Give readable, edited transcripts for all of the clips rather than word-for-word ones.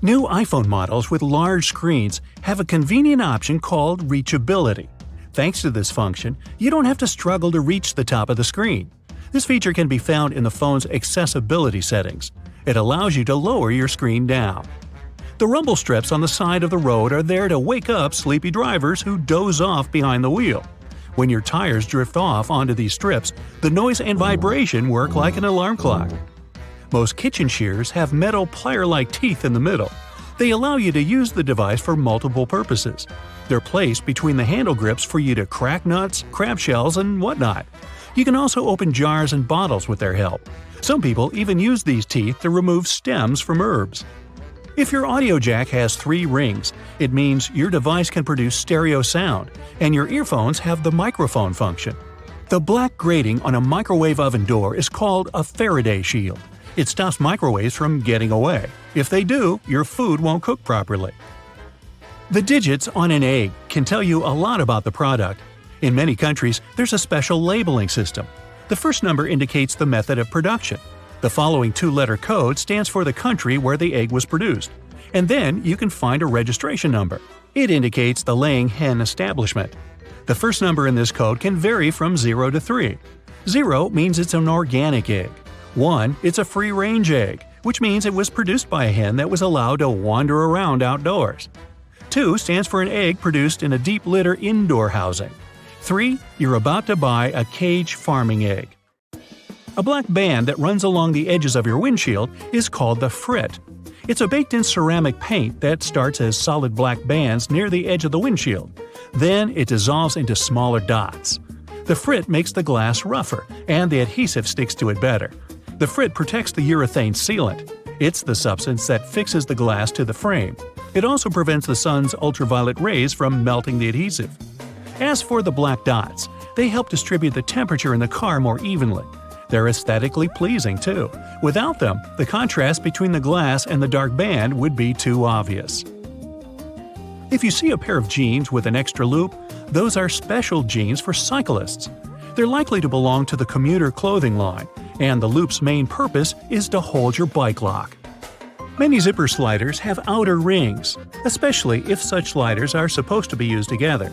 New iPhone models with large screens have a convenient option called reachability. Thanks to this function, you don't have to struggle to reach the top of the screen. This feature can be found in the phone's accessibility settings. It allows you to lower your screen down. The rumble strips on the side of the road are there to wake up sleepy drivers who doze off behind the wheel. When your tires drift off onto these strips, the noise and vibration work like an alarm clock. Most kitchen shears have metal plier-like teeth in the middle. They allow you to use the device for multiple purposes. They're placed between the handle grips for you to crack nuts, crab shells, and whatnot. You can also open jars and bottles with their help. Some people even use these teeth to remove stems from herbs. If your audio jack has 3 rings, it means your device can produce stereo sound, and your earphones have the microphone function. The black grating on a microwave oven door is called a Faraday shield. It stops microwaves from getting away. If they do, your food won't cook properly. The digits on an egg can tell you a lot about the product. In many countries, there's a special labeling system. The first number indicates the method of production. The following 2-letter code stands for the country where the egg was produced. And then you can find a registration number. It indicates the laying hen establishment. The first number in this code can vary from 0 to 3. 0 means it's an organic egg. 1, it's a free-range egg, which means it was produced by a hen that was allowed to wander around outdoors. 2 stands for an egg produced in a deep litter indoor housing. 3, you're about to buy a cage farming egg. A black band that runs along the edges of your windshield is called the frit. It's a baked-in ceramic paint that starts as solid black bands near the edge of the windshield. Then it dissolves into smaller dots. The frit makes the glass rougher, and the adhesive sticks to it better. The frit protects the urethane sealant. It's the substance that fixes the glass to the frame. It also prevents the sun's ultraviolet rays from melting the adhesive. As for the black dots, they help distribute the temperature in the car more evenly. They're aesthetically pleasing, too. Without them, the contrast between the glass and the dark band would be too obvious. If you see a pair of jeans with an extra loop, those are special jeans for cyclists. They're likely to belong to the commuter clothing line, and the loop's main purpose is to hold your bike lock. Many zipper sliders have outer rings, especially if such sliders are supposed to be used together.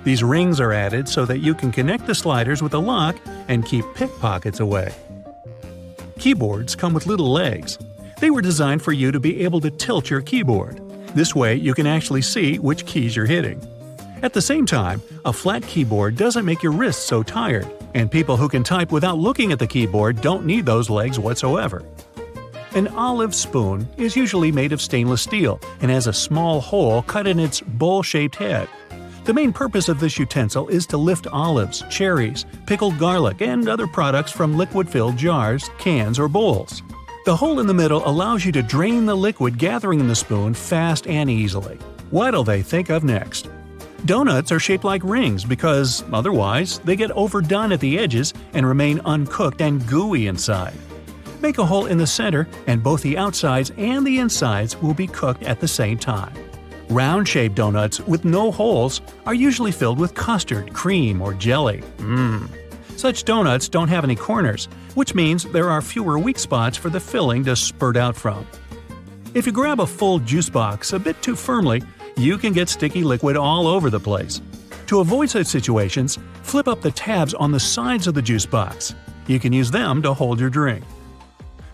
These rings are added so that you can connect the sliders with a lock and keep pickpockets away. Keyboards come with little legs. They were designed for you to be able to tilt your keyboard. This way you can actually see which keys you're hitting. At the same time, a flat keyboard doesn't make your wrists so tired, and people who can type without looking at the keyboard don't need those legs whatsoever. An olive spoon is usually made of stainless steel and has a small hole cut in its bowl-shaped head. The main purpose of this utensil is to lift olives, cherries, pickled garlic, and other products from liquid-filled jars, cans, or bowls. The hole in the middle allows you to drain the liquid gathering in the spoon fast and easily. What'll they think of next? Donuts are shaped like rings because, otherwise, they get overdone at the edges and remain uncooked and gooey inside. Make a hole in the center, and both the outsides and the insides will be cooked at the same time. Round-shaped donuts with no holes are usually filled with custard, cream, or jelly. Such donuts don't have any corners, which means there are fewer weak spots for the filling to spurt out from. If you grab a full juice box a bit too firmly, you can get sticky liquid all over the place. To avoid such situations, flip up the tabs on the sides of the juice box. You can use them to hold your drink.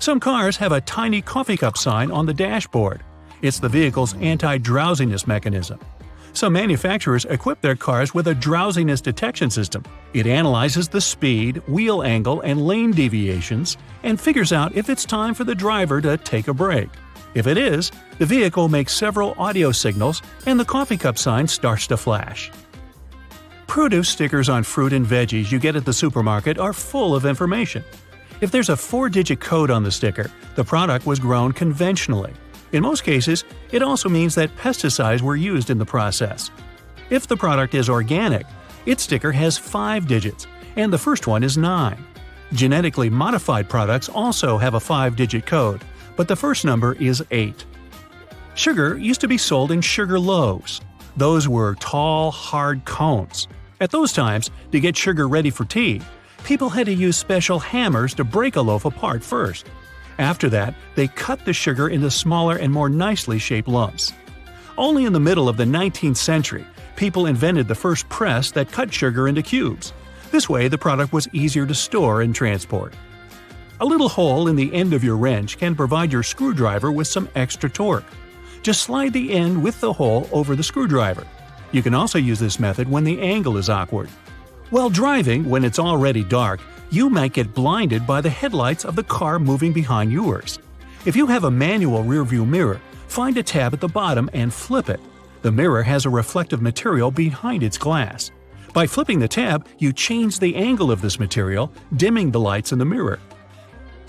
Some cars have a tiny coffee cup sign on the dashboard. It's the vehicle's anti-drowsiness mechanism. Some manufacturers equip their cars with a drowsiness detection system. It analyzes the speed, wheel angle, and lane deviations, and figures out if it's time for the driver to take a break. If it is, the vehicle makes several audio signals, and the coffee cup sign starts to flash. Produce stickers on fruit and veggies you get at the supermarket are full of information. If there's a 4-digit code on the sticker, the product was grown conventionally. In most cases, it also means that pesticides were used in the process. If the product is organic, its sticker has 5 digits, and the first one is 9. Genetically modified products also have a 5-digit code, but the first number is 8. Sugar used to be sold in sugar loaves. Those were tall, hard cones. At those times, to get sugar ready for tea, people had to use special hammers to break a loaf apart first. After that, they cut the sugar into smaller and more nicely shaped lumps. Only in the middle of the 19th century, people invented the first press that cut sugar into cubes. This way, the product was easier to store and transport. A little hole in the end of your wrench can provide your screwdriver with some extra torque. Just slide the end with the hole over the screwdriver. You can also use this method when the angle is awkward. While driving, when it's already dark, you might get blinded by the headlights of the car moving behind yours. If you have a manual rearview mirror, find a tab at the bottom and flip it. The mirror has a reflective material behind its glass. By flipping the tab, you change the angle of this material, dimming the lights in the mirror.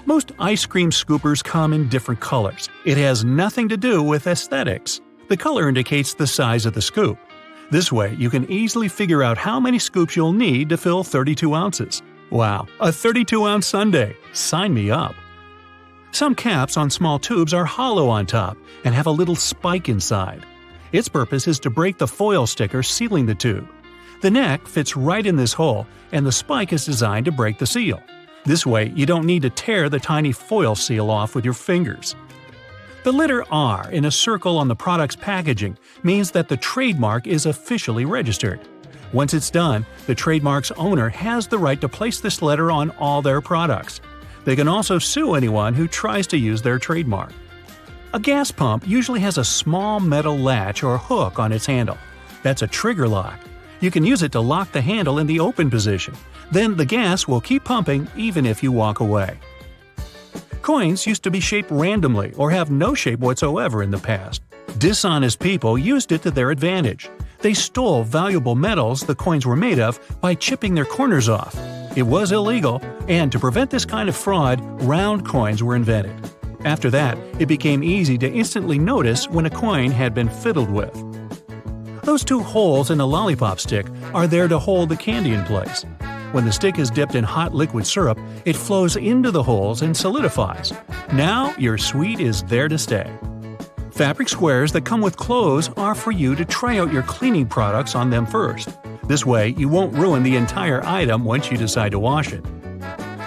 Most ice cream scoopers come in different colors. It has nothing to do with aesthetics. The color indicates the size of the scoop. This way, you can easily figure out how many scoops you'll need to fill 32 ounces. Wow, a 32-ounce sundae! Sign me up! Some caps on small tubes are hollow on top and have a little spike inside. Its purpose is to break the foil sticker sealing the tube. The neck fits right in this hole, and the spike is designed to break the seal. This way, you don't need to tear the tiny foil seal off with your fingers. The letter R in a circle on the product's packaging means that the trademark is officially registered. Once it's done, the trademark's owner has the right to place this letter on all their products. They can also sue anyone who tries to use their trademark. A gas pump usually has a small metal latch or hook on its handle. That's a trigger lock. You can use it to lock the handle in the open position. Then the gas will keep pumping even if you walk away. Coins used to be shaped randomly or have no shape whatsoever in the past. Dishonest people used it to their advantage. They stole valuable metals the coins were made of by chipping their corners off. It was illegal, and to prevent this kind of fraud, round coins were invented. After that, it became easy to instantly notice when a coin had been fiddled with. Those two holes in a lollipop stick are there to hold the candy in place. When the stick is dipped in hot liquid syrup, it flows into the holes and solidifies. Now your sweet is there to stay. Fabric squares that come with clothes are for you to try out your cleaning products on them first. This way, you won't ruin the entire item once you decide to wash it.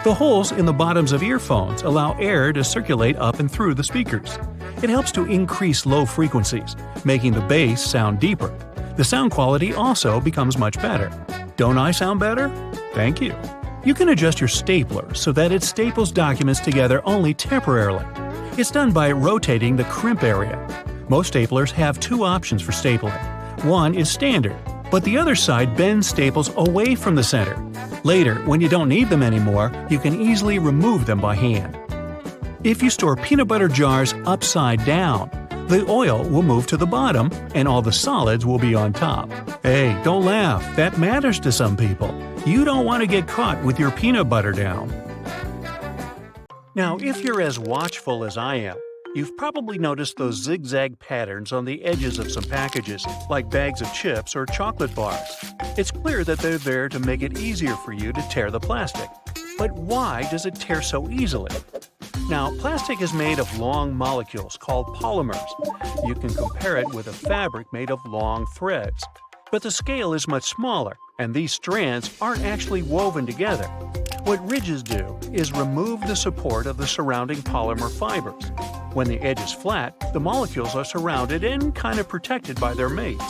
The holes in the bottoms of earphones allow air to circulate up and through the speakers. It helps to increase low frequencies, making the bass sound deeper. The sound quality also becomes much better. Don't I sound better? Thank you. You can adjust your stapler so that it staples documents together only temporarily. It's done by rotating the crimp area. Most staplers have two options for stapling. One is standard, but the other side bends staples away from the center. Later, when you don't need them anymore, you can easily remove them by hand. If you store peanut butter jars upside down, the oil will move to the bottom and all the solids will be on top. Hey, don't laugh, that matters to some people. You don't want to get caught with your peanut butter down. Now, if you're as watchful as I am, you've probably noticed those zigzag patterns on the edges of some packages, like bags of chips or chocolate bars. It's clear that they're there to make it easier for you to tear the plastic. But why does it tear so easily? Now, plastic is made of long molecules called polymers. You can compare it with a fabric made of long threads. But the scale is much smaller, and these strands aren't actually woven together. What ridges do is remove the support of the surrounding polymer fibers. When the edge is flat, the molecules are surrounded and kind of protected by their mates.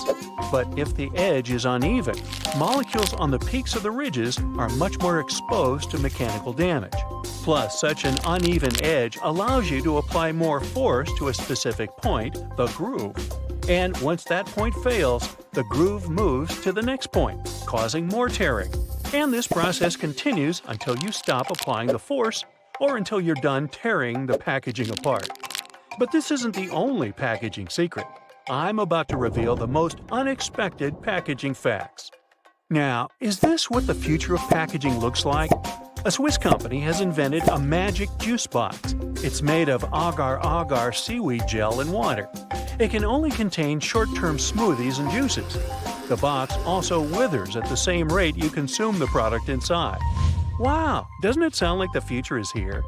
But if the edge is uneven, molecules on the peaks of the ridges are much more exposed to mechanical damage. Plus, such an uneven edge allows you to apply more force to a specific point, the groove. And once that point fails, the groove moves to the next point, causing more tearing. And this process continues until you stop applying the force or until you're done tearing the packaging apart. But this isn't the only packaging secret. I'm about to reveal the most unexpected packaging facts. Now, is this what the future of packaging looks like? A Swiss company has invented a magic juice box. It's made of agar-agar seaweed gel and water. It can only contain short-term smoothies and juices. The box also withers at the same rate you consume the product inside. Wow, doesn't it sound like the future is here?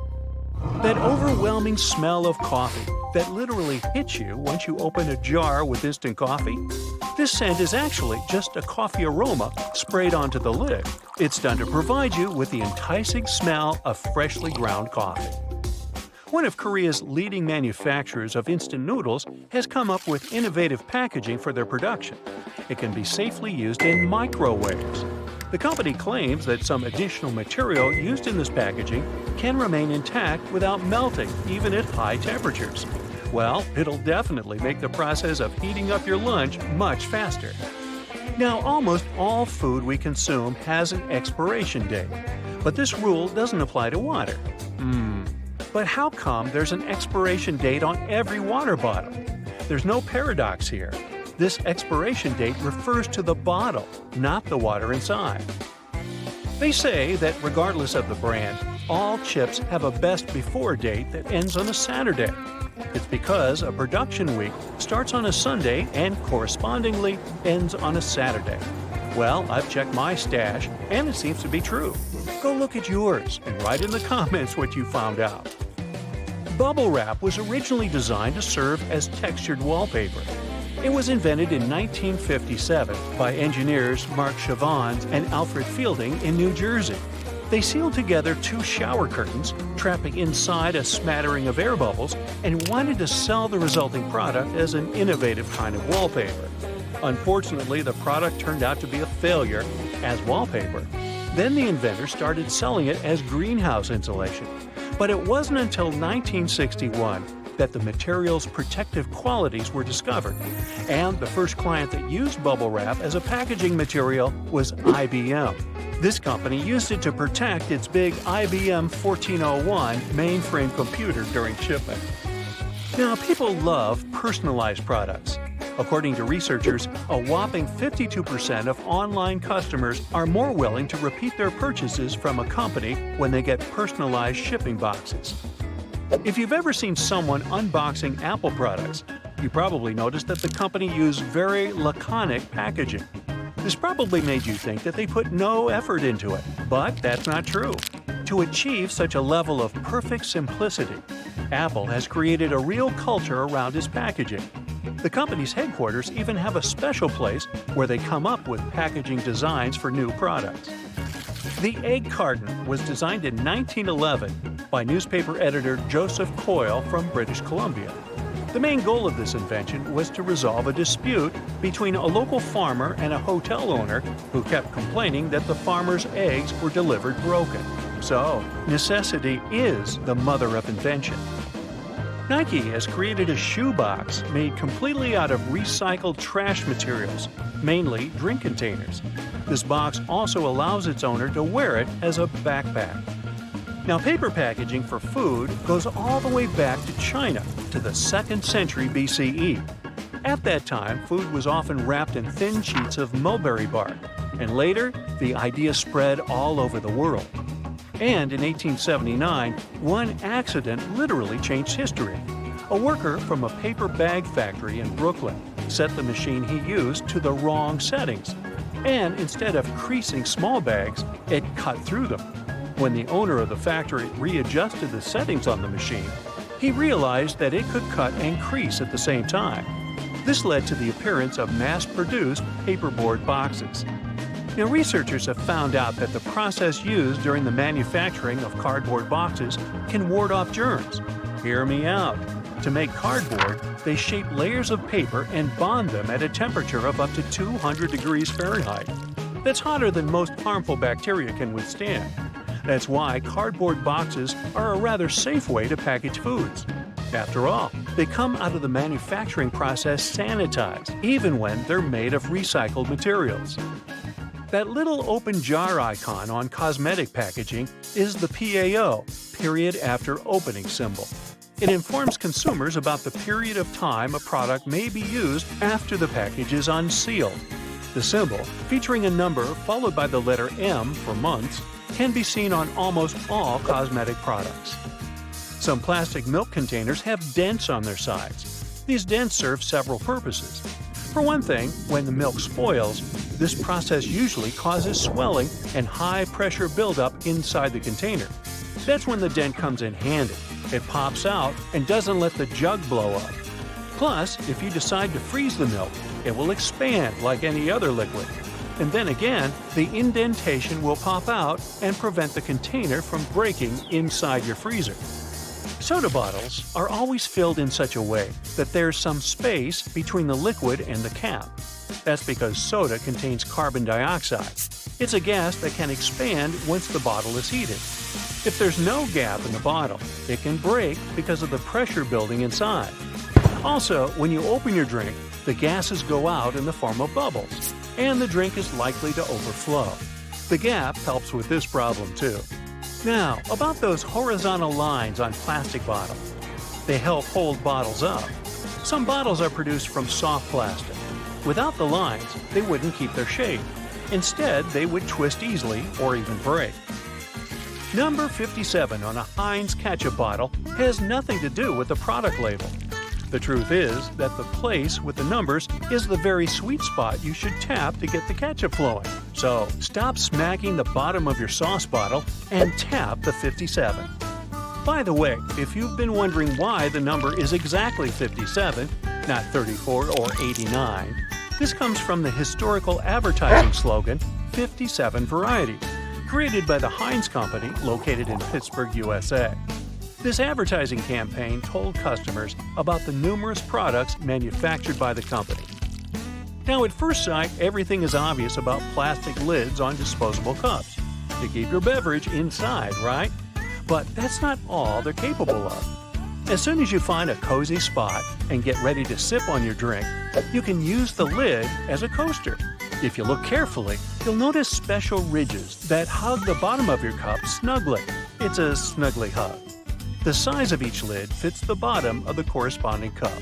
That overwhelming smell of coffee that literally hits you once you open a jar with instant coffee? This scent is actually just a coffee aroma sprayed onto the lid. It's done to provide you with the enticing smell of freshly ground coffee. One of Korea's leading manufacturers of instant noodles has come up with innovative packaging for their production. It can be safely used in microwaves. The company claims that some additional material used in this packaging can remain intact without melting, even at high temperatures. Well, it'll definitely make the process of heating up your lunch much faster. Now, almost all food we consume has an expiration date, but this rule doesn't apply to water. But how come there's an expiration date on every water bottle? There's no paradox here. This expiration date refers to the bottle, not the water inside. They say that regardless of the brand, all chips have a best before date that ends on a Saturday. It's because a production week starts on a Sunday and correspondingly ends on a Saturday. Well, I've checked my stash, and it seems to be true. Go look at yours and write in the comments what you found out. Bubble wrap was originally designed to serve as textured wallpaper. It was invented in 1957 by engineers Mark Chavons and Alfred Fielding in New Jersey. They sealed together two shower curtains, trapping inside a smattering of air bubbles, and wanted to sell the resulting product as an innovative kind of wallpaper. Unfortunately, the product turned out to be a failure as wallpaper. Then the inventor started selling it as greenhouse insulation. But it wasn't until 1961 that the material's protective qualities were discovered, and the first client that used bubble wrap as a packaging material was IBM. This company used it to protect its big IBM 1401 mainframe computer during shipment. Now, people love personalized products. According to researchers, a whopping 52% of online customers are more willing to repeat their purchases from a company when they get personalized shipping boxes. If you've ever seen someone unboxing Apple products, you probably noticed that the company used very laconic packaging. This probably made you think that they put no effort into it, but that's not true. To achieve such a level of perfect simplicity, Apple has created a real culture around its packaging. The company's headquarters even have a special place where they come up with packaging designs for new products. The egg carton was designed in 1911 by newspaper editor Joseph Coyle from British Columbia. The main goal of this invention was to resolve a dispute between a local farmer and a hotel owner who kept complaining that the farmer's eggs were delivered broken. So, necessity is the mother of invention. Nike has created a shoebox made completely out of recycled trash materials, mainly drink containers. This box also allows its owner to wear it as a backpack. Now, paper packaging for food goes all the way back to China, to the 2nd century BCE. At that time, food was often wrapped in thin sheets of mulberry bark, and later, the idea spread all over the world. And in 1879, one accident literally changed history. A worker from a paper bag factory in Brooklyn set the machine he used to the wrong settings. And instead of creasing small bags, it cut through them. When the owner of the factory readjusted the settings on the machine, he realized that it could cut and crease at the same time. This led to the appearance of mass-produced paperboard boxes. Now, researchers have found out that the process used during the manufacturing of cardboard boxes can ward off germs. Hear me out. To make cardboard, they shape layers of paper and bond them at a temperature of up to 200 degrees Fahrenheit. That's hotter than most harmful bacteria can withstand. That's why cardboard boxes are a rather safe way to package foods. After all, they come out of the manufacturing process sanitized, even when they're made of recycled materials. That little open jar icon on cosmetic packaging is the PAO, period after opening symbol. It informs consumers about the period of time a product may be used after the package is unsealed. The symbol, featuring a number followed by the letter M for months, can be seen on almost all cosmetic products. Some plastic milk containers have dents on their sides. These dents serve several purposes. For one thing, when the milk spoils, this process usually causes swelling and high-pressure buildup inside the container. That's when the dent comes in handy. It pops out and doesn't let the jug blow up. Plus, if you decide to freeze the milk, it will expand like any other liquid. And then again, the indentation will pop out and prevent the container from breaking inside your freezer. Soda bottles are always filled in such a way that there's some space between the liquid and the cap. That's because soda contains carbon dioxide. It's a gas that can expand once the bottle is heated. If there's no gap in the bottle, it can break because of the pressure building inside. Also, when you open your drink, the gases go out in the form of bubbles, and the drink is likely to overflow. The gap helps with this problem too. Now, about those horizontal lines on plastic bottles. They help hold bottles up. Some bottles are produced from soft plastic. Without the lines, they wouldn't keep their shape. Instead, they would twist easily or even break. Number 57 on a Heinz ketchup bottle has nothing to do with the product label. The truth is that the place with the numbers is the very sweet spot you should tap to get the ketchup flowing. So stop smacking the bottom of your sauce bottle and tap the 57. By the way, if you've been wondering why the number is exactly 57, not 34 or 89, this comes from the historical advertising slogan 57 Variety, created by the Heinz Company located in Pittsburgh, USA. This advertising campaign told customers about the numerous products manufactured by the company. Now, at first sight, everything is obvious about plastic lids on disposable cups to keep your beverage inside, right? But that's not all they're capable of. As soon as you find a cozy spot and get ready to sip on your drink, you can use the lid as a coaster. If you look carefully, you'll notice special ridges that hug the bottom of your cup snugly. It's a snuggly hug. The size of each lid fits the bottom of the corresponding cup.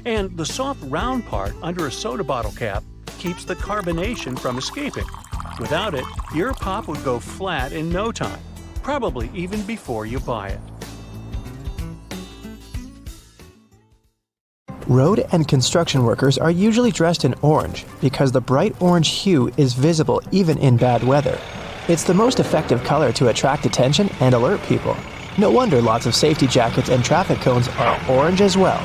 And the soft round part under a soda bottle cap keeps the carbonation from escaping. Without it, your pop would go flat in no time, probably even before you buy it. Road and construction workers are usually dressed in orange because the bright orange hue is visible even in bad weather. It's the most effective color to attract attention and alert people. No wonder lots of safety jackets and traffic cones are orange as well.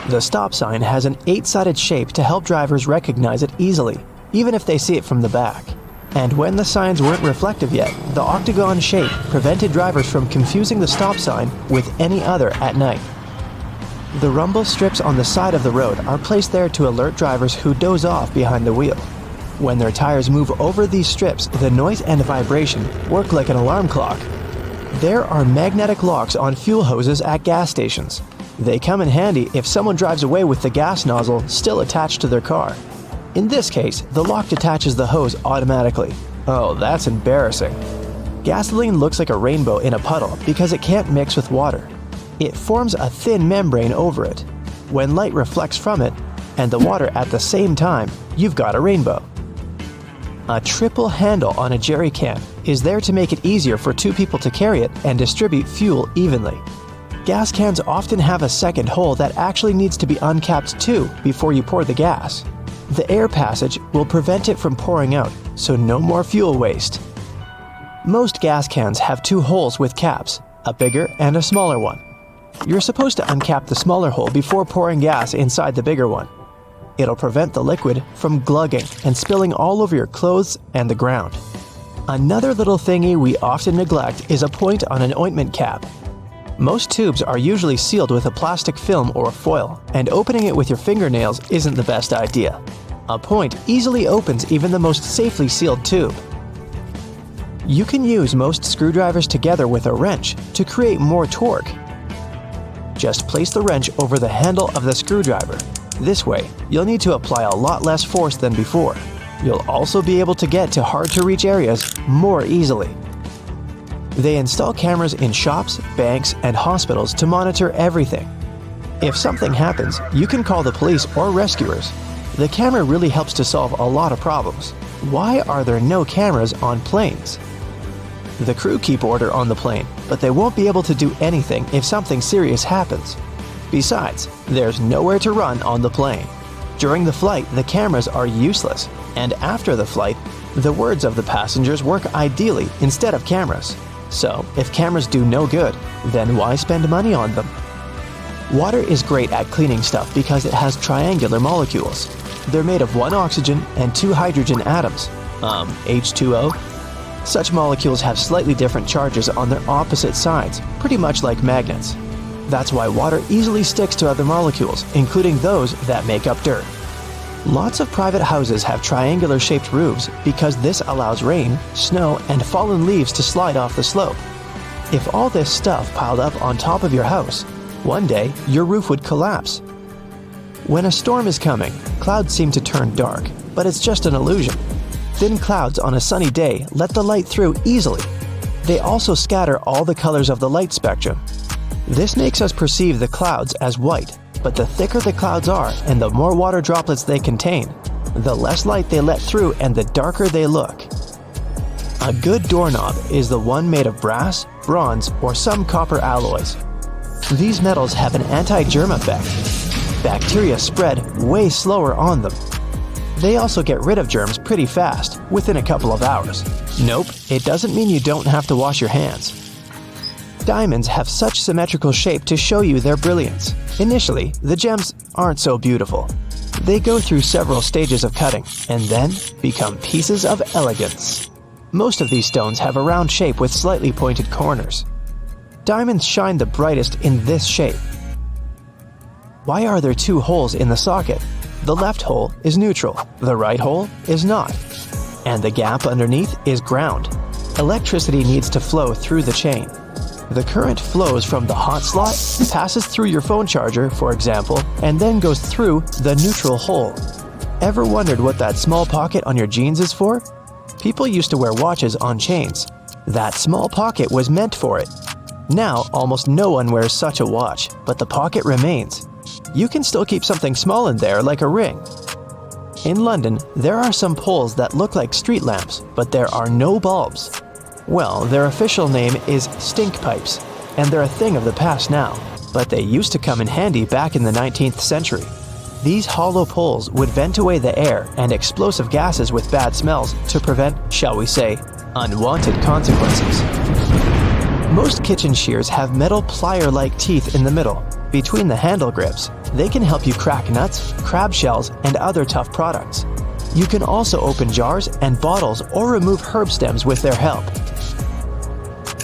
The stop sign has an 8-sided shape to help drivers recognize it easily, even if they see it from the back. And when the signs weren't reflective yet, the octagon shape prevented drivers from confusing the stop sign with any other at night. The rumble strips on the side of the road are placed there to alert drivers who doze off behind the wheel. When their tires move over these strips, the noise and vibration work like an alarm clock. There are magnetic locks on fuel hoses at gas stations. They come in handy if someone drives away with the gas nozzle still attached to their car. In this case, the lock detaches the hose automatically. Oh, that's embarrassing. Gasoline looks like a rainbow in a puddle because it can't mix with water. It forms a thin membrane over it. When light reflects from it and the water at the same time, you've got a rainbow. A triple handle on a jerry can is there to make it easier for two people to carry it and distribute fuel evenly. Gas cans often have a second hole that actually needs to be uncapped too before you pour the gas. The air passage will prevent it from pouring out, so no more fuel waste. Most gas cans have two holes with caps, a bigger and a smaller one. You're supposed to uncap the smaller hole before pouring gas inside the bigger one. It'll prevent the liquid from glugging and spilling all over your clothes and the ground. Another little thingy we often neglect is a point on an ointment cap. Most tubes are usually sealed with a plastic film or foil, and opening it with your fingernails isn't the best idea. A point easily opens even the most safely sealed tube. You can use most screwdrivers together with a wrench to create more torque. Just place the wrench over the handle of the screwdriver. This way, you'll need to apply a lot less force than before. You'll also be able to get to hard-to-reach areas more easily. They install cameras in shops, banks, and hospitals to monitor everything. If something happens, you can call the police or rescuers. The camera really helps to solve a lot of problems. Why are there no cameras on planes? The crew keep order on the plane, but they won't be able to do anything if something serious happens. Besides, there's nowhere to run on the plane. During the flight, the cameras are useless, and after the flight, the words of the passengers work ideally instead of cameras. So, if cameras do no good, then why spend money on them? Water is great at cleaning stuff because it has triangular molecules. They're made of one oxygen and two hydrogen atoms, H2O. Such molecules have slightly different charges on their opposite sides, pretty much like magnets. That's why water easily sticks to other molecules, including those that make up dirt. Lots of private houses have triangular-shaped roofs because this allows rain, snow, and fallen leaves to slide off the slope. If all this stuff piled up on top of your house, one day your roof would collapse. When a storm is coming, clouds seem to turn dark, but it's just an illusion. Thin clouds on a sunny day let the light through easily. They also scatter all the colors of the light spectrum. This makes us perceive the clouds as white, but the thicker the clouds are and the more water droplets they contain, the less light they let through and the darker they look. A good doorknob is the one made of brass, bronze, or some copper alloys. These metals have an anti-germ effect. Bacteria spread way slower on them. They also get rid of germs pretty fast, within a couple of hours. Nope, it doesn't mean you don't have to wash your hands. Diamonds have such symmetrical shape to show you their brilliance. Initially, the gems aren't so beautiful. They go through several stages of cutting and then become pieces of elegance. Most of these stones have a round shape with slightly pointed corners. Diamonds shine the brightest in this shape. Why are there two holes in the socket? The left hole is neutral, the right hole is not. And the gap underneath is ground. Electricity needs to flow through the chain. The current flows from the hot slot, passes through your phone charger, for example, and then goes through the neutral hole. Ever wondered what that small pocket on your jeans is for? People used to wear watches on chains. That small pocket was meant for it. Now, almost no one wears such a watch, but the pocket remains. You can still keep something small in there, like a ring. In London, there are some poles that look like street lamps, but there are no bulbs. Well, their official name is stink pipes, and they're a thing of the past now, but they used to come in handy back in the 19th century. These hollow poles would vent away the air and explosive gases with bad smells to prevent, shall we say, unwanted consequences. Most kitchen shears have metal plier-like teeth in the middle, between the handle grips. They can help you crack nuts, crab shells, and other tough products. You can also open jars and bottles or remove herb stems with their help.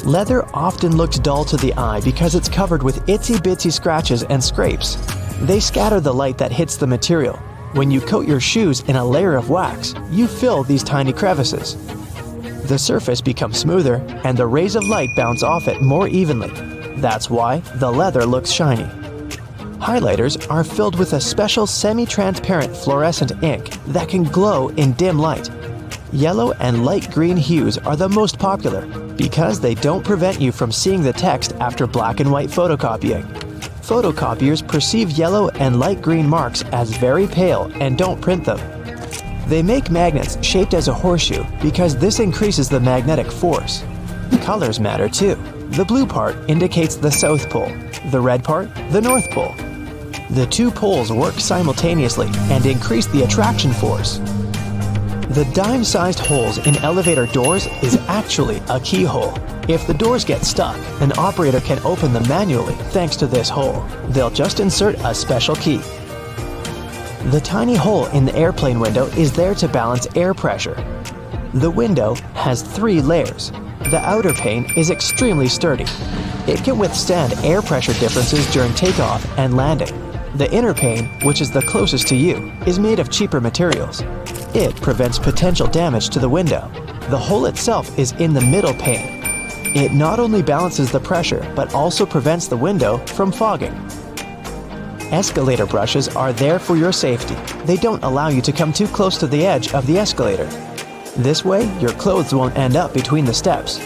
Leather often looks dull to the eye because it's covered with itsy-bitsy scratches and scrapes. They scatter the light that hits the material. When you coat your shoes in a layer of wax, you fill these tiny crevices. The surface becomes smoother and the rays of light bounce off it more evenly. That's why the leather looks shiny. Highlighters are filled with a special semi-transparent fluorescent ink that can glow in dim light. Yellow and light green hues are the most popular because they don't prevent you from seeing the text after black and white photocopying. Photocopiers perceive yellow and light green marks as very pale and don't print them. They make magnets shaped as a horseshoe because this increases the magnetic force. Colors matter too. The blue part indicates the South Pole, the red part, the North Pole. The two poles work simultaneously and increase the attraction force. The dime-sized holes in elevator doors is actually a keyhole. If the doors get stuck, an operator can open them manually thanks to this hole. They'll just insert a special key. The tiny hole in the airplane window is there to balance air pressure. The window has 3 layers. The outer pane is extremely sturdy. It can withstand air pressure differences during takeoff and landing. The inner pane, which is the closest to you, is made of cheaper materials. It prevents potential damage to the window. The hole itself is in the middle pane. It not only balances the pressure, but also prevents the window from fogging. Escalator brushes are there for your safety. They don't allow you to come too close to the edge of the escalator. This way, your clothes won't end up between the steps.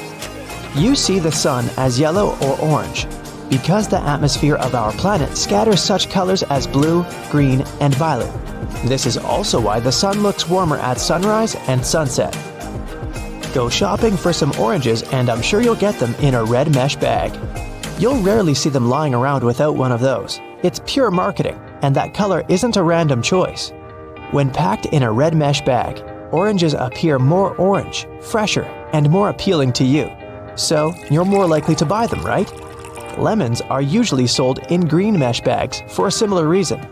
You see the sun as yellow or orange because the atmosphere of our planet scatters such colors as blue, green, and violet. This is also why the sun looks warmer at sunrise and sunset. Go shopping for some oranges and I'm sure you'll get them in a red mesh bag. You'll rarely see them lying around without one of those. It's pure marketing, and that color isn't a random choice. When packed in a red mesh bag, oranges appear more orange, fresher, and more appealing to you. So, you're more likely to buy them, right? Lemons are usually sold in green mesh bags for a similar reason.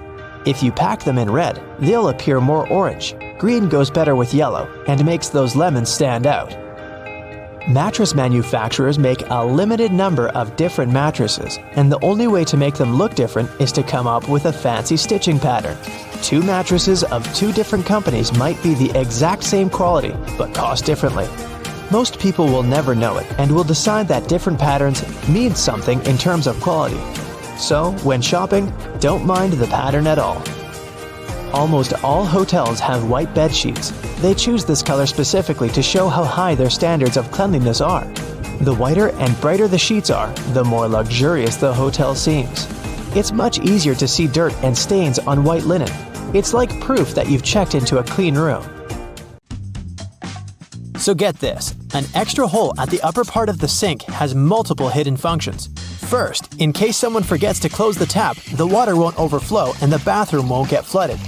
If you pack them in red, they'll appear more orange. Green goes better with yellow and makes those lemons stand out. Mattress manufacturers make a limited number of different mattresses, and the only way to make them look different is to come up with a fancy stitching pattern. Two mattresses of two different companies might be the exact same quality, but cost differently. Most people will never know it and will decide that different patterns mean something in terms of quality. So, when shopping, don't mind the pattern at all. Almost all hotels have white bed sheets. They choose this color specifically to show how high their standards of cleanliness are. The whiter and brighter the sheets are, the more luxurious the hotel seems. It's much easier to see dirt and stains on white linen. It's like proof that you've checked into a clean room. So get this, an extra hole at the upper part of the sink has multiple hidden functions. First, in case someone forgets to close the tap, the water won't overflow and the bathroom won't get flooded.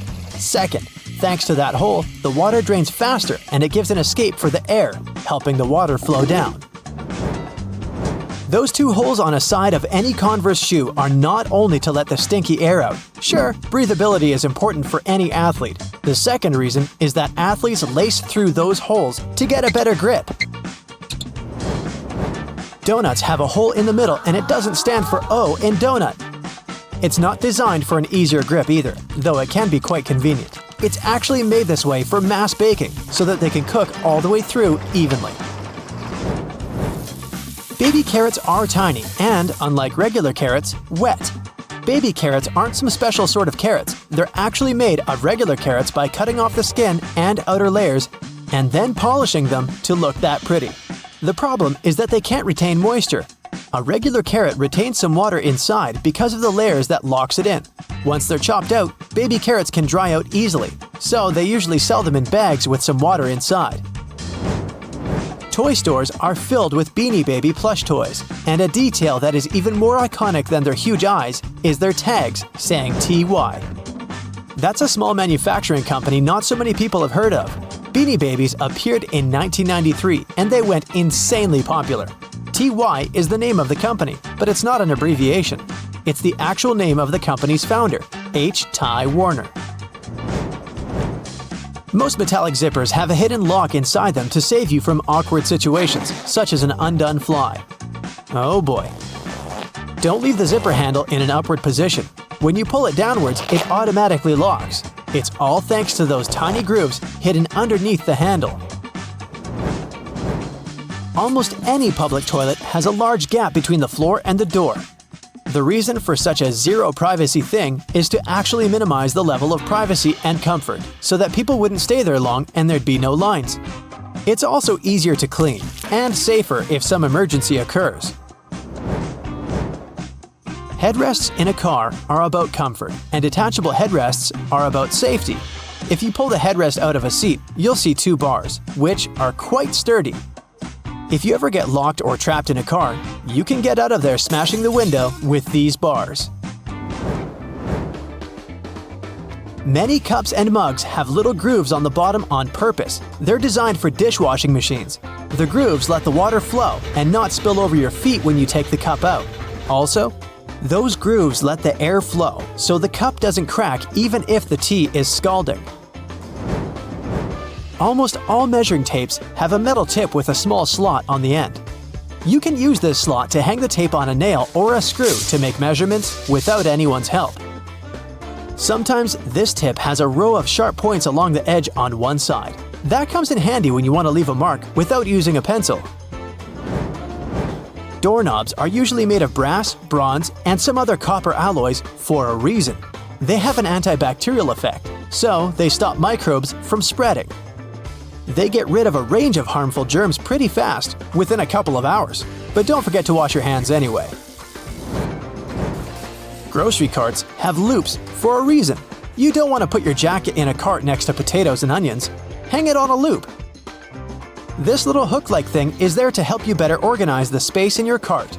Second, thanks to that hole, the water drains faster and it gives an escape for the air, helping the water flow down. Those two holes on a side of any Converse shoe are not only to let the stinky air out. Sure, breathability is important for any athlete. The second reason is that athletes lace through those holes to get a better grip. Donuts have a hole in the middle and it doesn't stand for O in donut. It's not designed for an easier grip either, though it can be quite convenient. It's actually made this way for mass baking, so that they can cook all the way through evenly. Baby carrots are tiny and, unlike regular carrots, wet. Baby carrots aren't some special sort of carrots. They're actually made of regular carrots by cutting off the skin and outer layers and then polishing them to look that pretty. The problem is that they can't retain moisture. A regular carrot retains some water inside because of the layers that locks it in. Once they're chopped out, baby carrots can dry out easily, so they usually sell them in bags with some water inside. Toy stores are filled with Beanie Baby plush toys, and a detail that is even more iconic than their huge eyes is their tags saying TY. That's a small manufacturing company not so many people have heard of. Beanie Babies appeared in 1993 and they went insanely popular. TY is the name of the company, but it's not an abbreviation. It's the actual name of the company's founder, H. Ty Warner. Most metallic zippers have a hidden lock inside them to save you from awkward situations, such as an undone fly. Oh boy. Don't leave the zipper handle in an upward position. When you pull it downwards, it automatically locks. It's all thanks to those tiny grooves hidden underneath the handle. Almost any public toilet has a large gap between the floor and the door. The reason for such a zero privacy thing is to actually minimize the level of privacy and comfort, so that people wouldn't stay there long and there'd be no lines. It's also easier to clean, and safer if some emergency occurs. Headrests in a car are about comfort, and detachable headrests are about safety. If you pull the headrest out of a seat, you'll see two bars, which are quite sturdy. If you ever get locked or trapped in a car, you can get out of there smashing the window with these bars. Many cups and mugs have little grooves on the bottom on purpose. They're designed for dishwashing machines. The grooves let the water flow and not spill over your feet when you take the cup out. Also, those grooves let the air flow, so the cup doesn't crack even if the tea is scalding. Almost all measuring tapes have a metal tip with a small slot on the end. You can use this slot to hang the tape on a nail or a screw to make measurements without anyone's help. Sometimes this tip has a row of sharp points along the edge on one side. That comes in handy when you want to leave a mark without using a pencil. Doorknobs are usually made of brass, bronze, and some other copper alloys for a reason. They have an antibacterial effect, so they stop microbes from spreading. They get rid of a range of harmful germs pretty fast, within a couple of hours. But don't forget to wash your hands anyway. Grocery carts have loops for a reason. You don't want to put your jacket in a cart next to potatoes and onions. Hang it on a loop. This little hook-like thing is there to help you better organize the space in your cart.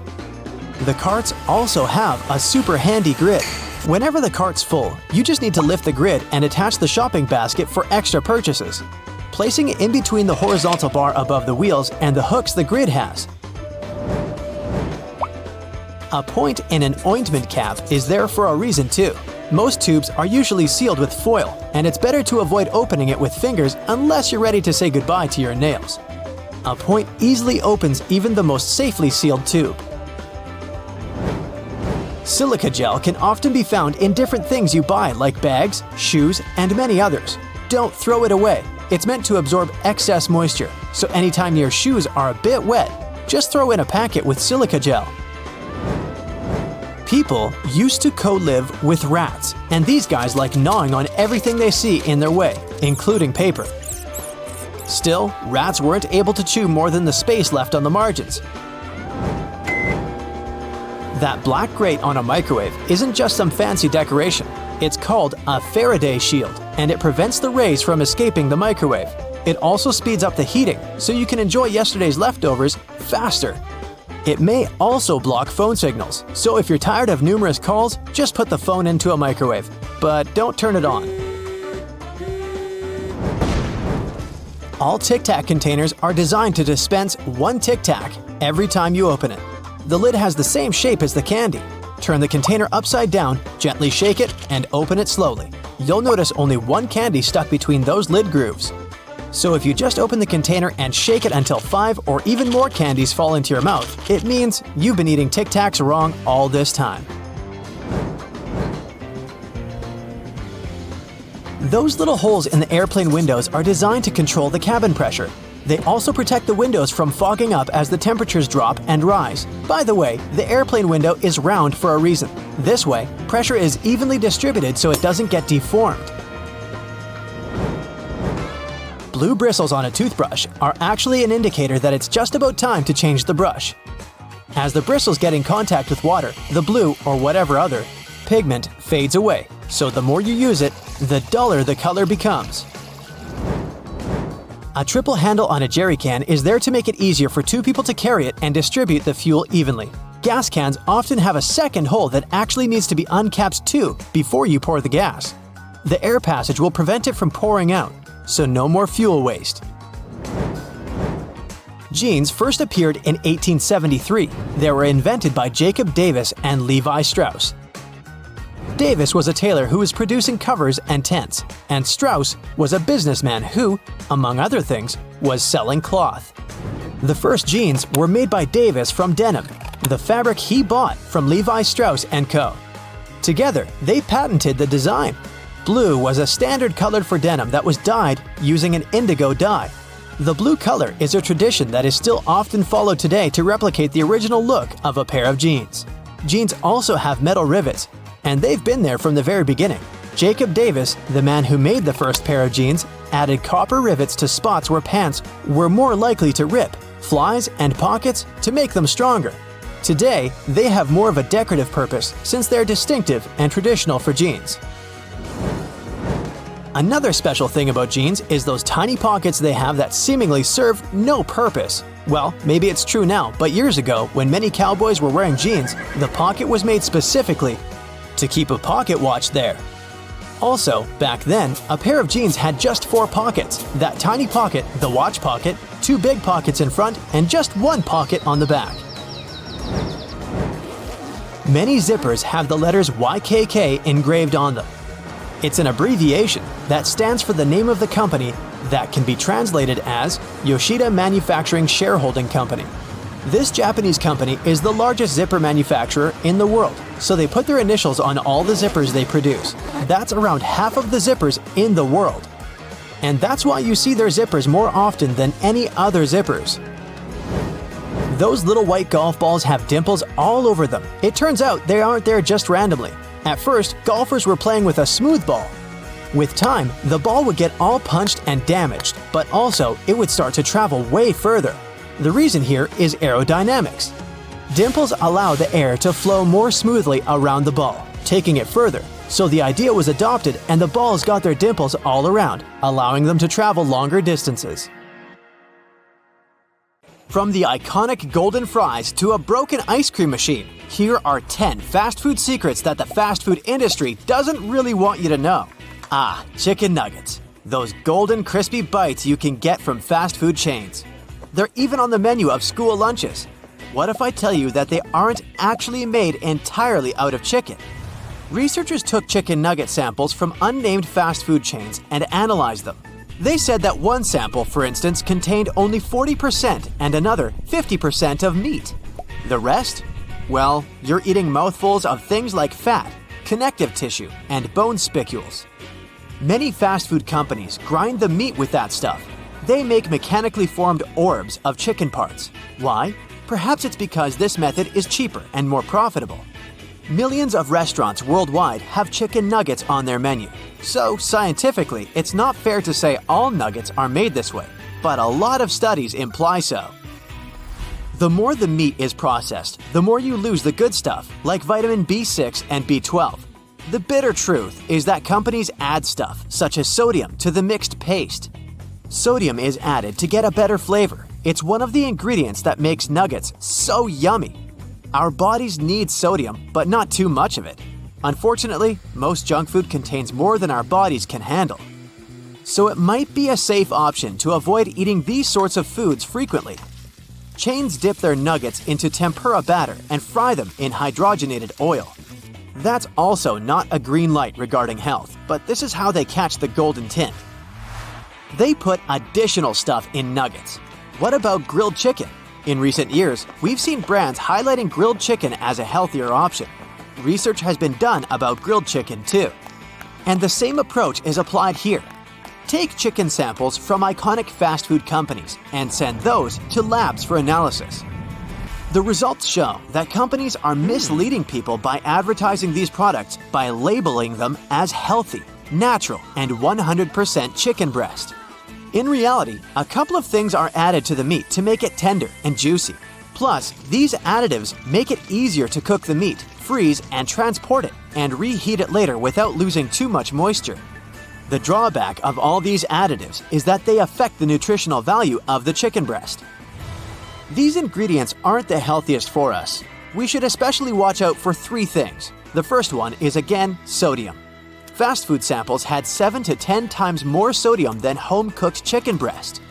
The carts also have a super handy grid. Whenever the cart's full, you just need to lift the grid and attach the shopping basket for extra purchases, placing it in between the horizontal bar above the wheels and the hooks the grid has. A point in an ointment cap is there for a reason too. Most tubes are usually sealed with foil, and it's better to avoid opening it with fingers unless you're ready to say goodbye to your nails. A point easily opens even the most safely sealed tube. Silica gel can often be found in different things you buy like bags, shoes, and many others. Don't throw it away. It's meant to absorb excess moisture, so anytime your shoes are a bit wet, just throw in a packet with silica gel. People used to co-live with rats, and these guys like gnawing on everything they see in their way, including paper. Still, rats weren't able to chew more than the space left on the margins. That black grate on a microwave isn't just some fancy decoration. It's called a Faraday shield, and it prevents the rays from escaping the microwave. It also speeds up the heating, so you can enjoy yesterday's leftovers faster. It may also block phone signals, so if you're tired of numerous calls, just put the phone into a microwave. But don't turn it on. All Tic Tac containers are designed to dispense one Tic Tac every time you open it. The lid has the same shape as the candy. Turn the container upside down, gently shake it, and open it slowly. You'll notice only one candy stuck between those lid grooves. So if you just open the container and shake it until 5 or even more candies fall into your mouth, it means you've been eating Tic Tacs wrong all this time. Those little holes in the airplane windows are designed to control the cabin pressure. They also protect the windows from fogging up as the temperatures drop and rise. By the way, the airplane window is round for a reason. This way, pressure is evenly distributed so it doesn't get deformed. Blue bristles on a toothbrush are actually an indicator that it's just about time to change the brush. As the bristles get in contact with water, the blue, or whatever other, pigment fades away. So the more you use it, the duller the color becomes. A triple handle on a jerry can is there to make it easier for two people to carry it and distribute the fuel evenly. Gas cans often have a second hole that actually needs to be uncapped too before you pour the gas. The air passage will prevent it from pouring out, so no more fuel waste. Jeans first appeared in 1873. They were invented by Jacob Davis and Levi Strauss. Davis was a tailor who was producing covers and tents, and Strauss was a businessman who, among other things, was selling cloth. The first jeans were made by Davis from denim, the fabric he bought from Levi Strauss & Co. Together, they patented the design. Blue was a standard color for denim that was dyed using an indigo dye. The blue color is a tradition that is still often followed today to replicate the original look of a pair of jeans. Jeans also have metal rivets, and they've been there from the very beginning. Jacob Davis, the man who made the first pair of jeans, added copper rivets to spots where pants were more likely to rip, flies, and pockets to make them stronger. Today, they have more of a decorative purpose since they're distinctive and traditional for jeans. Another special thing about jeans is those tiny pockets they have that seemingly serve no purpose. Well, maybe it's true now, but years ago, when many cowboys were wearing jeans, the pocket was made specifically to keep a pocket watch there. Also, back then, a pair of jeans had just 4 pockets. That tiny pocket, the watch pocket, 2 big pockets in front, and just 1 pocket on the back. Many zippers have the letters YKK engraved on them. It's an abbreviation that stands for the name of the company that can be translated as Yoshida Manufacturing Shareholding Company. This Japanese company is the largest zipper manufacturer in the world, so they put their initials on all the zippers they produce. That's around half of the zippers in the world. And that's why you see their zippers more often than any other zippers. Those little white golf balls have dimples all over them. It turns out they aren't there just randomly. At first, golfers were playing with a smooth ball. With time, the ball would get all punched and damaged, but also it would start to travel way further. The reason here is aerodynamics. Dimples allow the air to flow more smoothly around the ball, taking it further. So the idea was adopted and the balls got their dimples all around, allowing them to travel longer distances. From the iconic golden fries to a broken ice cream machine, here are 10 fast food secrets that the fast food industry doesn't really want you to know. Chicken nuggets. Those golden crispy bites you can get from fast food chains. They're even on the menu of school lunches. What if I tell you that they aren't actually made entirely out of chicken? Researchers took chicken nugget samples from unnamed fast food chains and analyzed them. They said that one sample, for instance, contained only 40% and another 50% of meat. The rest? Well, you're eating mouthfuls of things like fat, connective tissue, and bone spicules. Many fast food companies grind the meat with that stuff. They make mechanically formed orbs of chicken parts. Why? Perhaps it's because this method is cheaper and more profitable. Millions of restaurants worldwide have chicken nuggets on their menu. So, scientifically, it's not fair to say all nuggets are made this way, but a lot of studies imply so. The more the meat is processed, the more you lose the good stuff, like vitamin B6 and B12. The bitter truth is that companies add stuff, such as sodium, to the mixed paste. Sodium is added to get a better flavor. It's one of the ingredients that makes nuggets so yummy. Our bodies need sodium, but not too much of it. Unfortunately, most junk food contains more than our bodies can handle. So it might be a safe option to avoid eating these sorts of foods frequently. Chains dip their nuggets into tempura batter and fry them in hydrogenated oil. That's also not a green light regarding health, but this is how they catch the golden tint. They put additional stuff in nuggets. What about grilled chicken? In recent years, we've seen brands highlighting grilled chicken as a healthier option. Research has been done about grilled chicken too. And the same approach is applied here. Take chicken samples from iconic fast food companies and send those to labs for analysis. The results show that companies are misleading people by advertising these products by labeling them as healthy, natural, and 100% chicken breast. In reality, a couple of things are added to the meat to make it tender and juicy. Plus, these additives make it easier to cook the meat, freeze and transport it, and reheat it later without losing too much moisture. The drawback of all these additives is that they affect the nutritional value of the chicken breast. These ingredients aren't the healthiest for us. We should especially watch out for 3 things. The first one is again sodium. Fast food samples had 7 to 10 times more sodium than home-cooked chicken breast.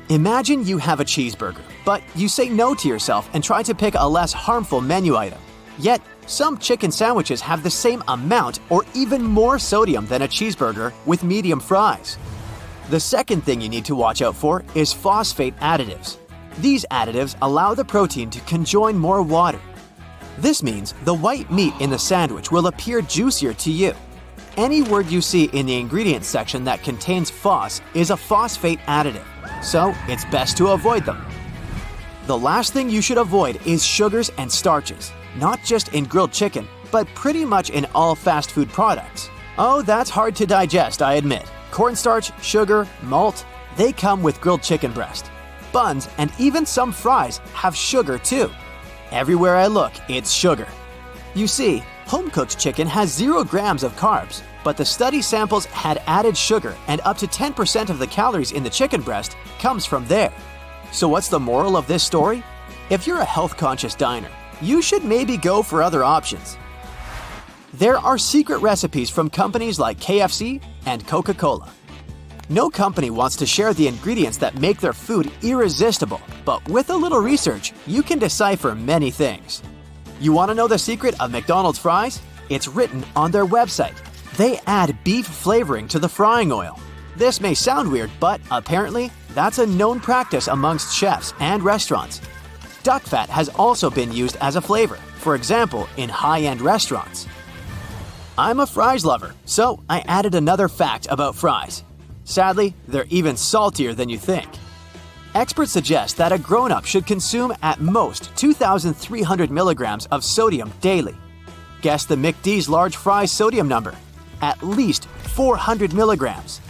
Imagine you have a cheeseburger, but you say no to yourself and try to pick a less harmful menu item. Yet, some chicken sandwiches have the same amount or even more sodium than a cheeseburger with medium fries. The second thing you need to watch out for is phosphate additives. These additives allow the protein to conjoin more water. This means the white meat in the sandwich will appear juicier to you. Any word you see in the ingredients section that contains phos is a phosphate additive, so it's best to avoid them. The last thing you should avoid is sugars and starches, not just in grilled chicken, but pretty much in all fast food products. Oh, that's hard to digest, I admit. Cornstarch, sugar, malt, they come with grilled chicken breast. Buns and even some fries have sugar too. Everywhere I look, it's sugar. You see, home-cooked chicken has 0 grams of carbs, but the study samples had added sugar and up to 10% of the calories in the chicken breast comes from there. So what's the moral of this story? If you're a health-conscious diner, you should maybe go for other options. There are secret recipes from companies like KFC and Coca-Cola. No company wants to share the ingredients that make their food irresistible, but with a little research, you can decipher many things. You want to know the secret of McDonald's fries? It's written on their website. They add beef flavoring to the frying oil. This may sound weird, but apparently, that's a known practice amongst chefs and restaurants. Duck fat has also been used as a flavor, for example, in high-end restaurants. I'm a fries lover, so I added another fact about fries. Sadly, they're even saltier than you think. Experts suggest that a grown-up should consume at most 2,300 milligrams of sodium daily. Guess the McD's large fries sodium number. At least 400 milligrams.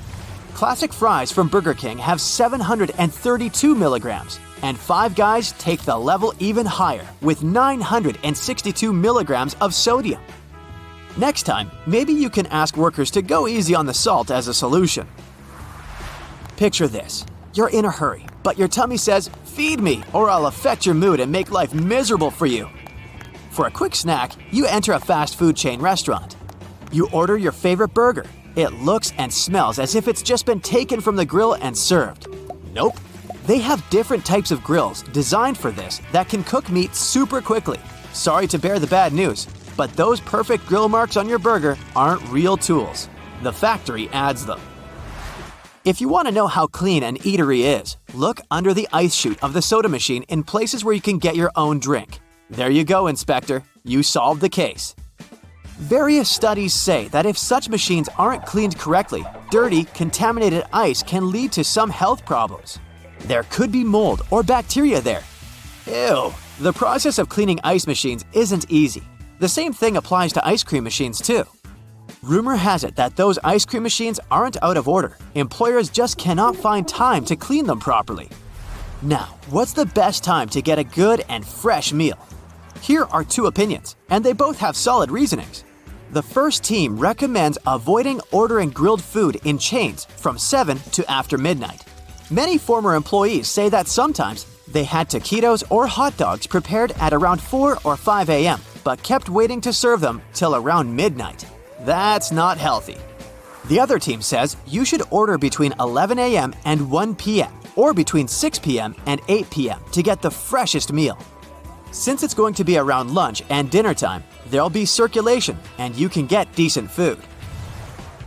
Classic fries from Burger King have 732 milligrams, and Five Guys take the level even higher with 962 milligrams of sodium. Next time, maybe you can ask workers to go easy on the salt as a solution. Picture this. You're in a hurry, but your tummy says, "Feed me, or I'll affect your mood and make life miserable for you." For a quick snack, you enter a fast food chain restaurant. You order your favorite burger. It looks and smells as if it's just been taken from the grill and served. Nope. They have different types of grills designed for this that can cook meat super quickly. Sorry to bear the bad news, but those perfect grill marks on your burger aren't real tools. The factory adds them. If you want to know how clean an eatery is, look under the ice chute of the soda machine in places where you can get your own drink. There you go, Inspector. You solved the case. Various studies say that if such machines aren't cleaned correctly, dirty, contaminated ice can lead to some health problems. There could be mold or bacteria there. Ew! The process of cleaning ice machines isn't easy. The same thing applies to ice cream machines too. Rumor has it that those ice cream machines aren't out of order. Employers just cannot find time to clean them properly. Now, what's the best time to get a good and fresh meal? Here are two opinions, and they both have solid reasonings. The first team recommends avoiding ordering grilled food in chains from 7 to after midnight. Many former employees say that sometimes they had taquitos or hot dogs prepared at around 4 or 5 a.m., but kept waiting to serve them till around midnight. That's not healthy. The other team says you should order between 11 a.m. and 1 p.m. or between 6 p.m. and 8 p.m. to get the freshest meal. Since it's going to be around lunch and dinner time, there'll be circulation and you can get decent food.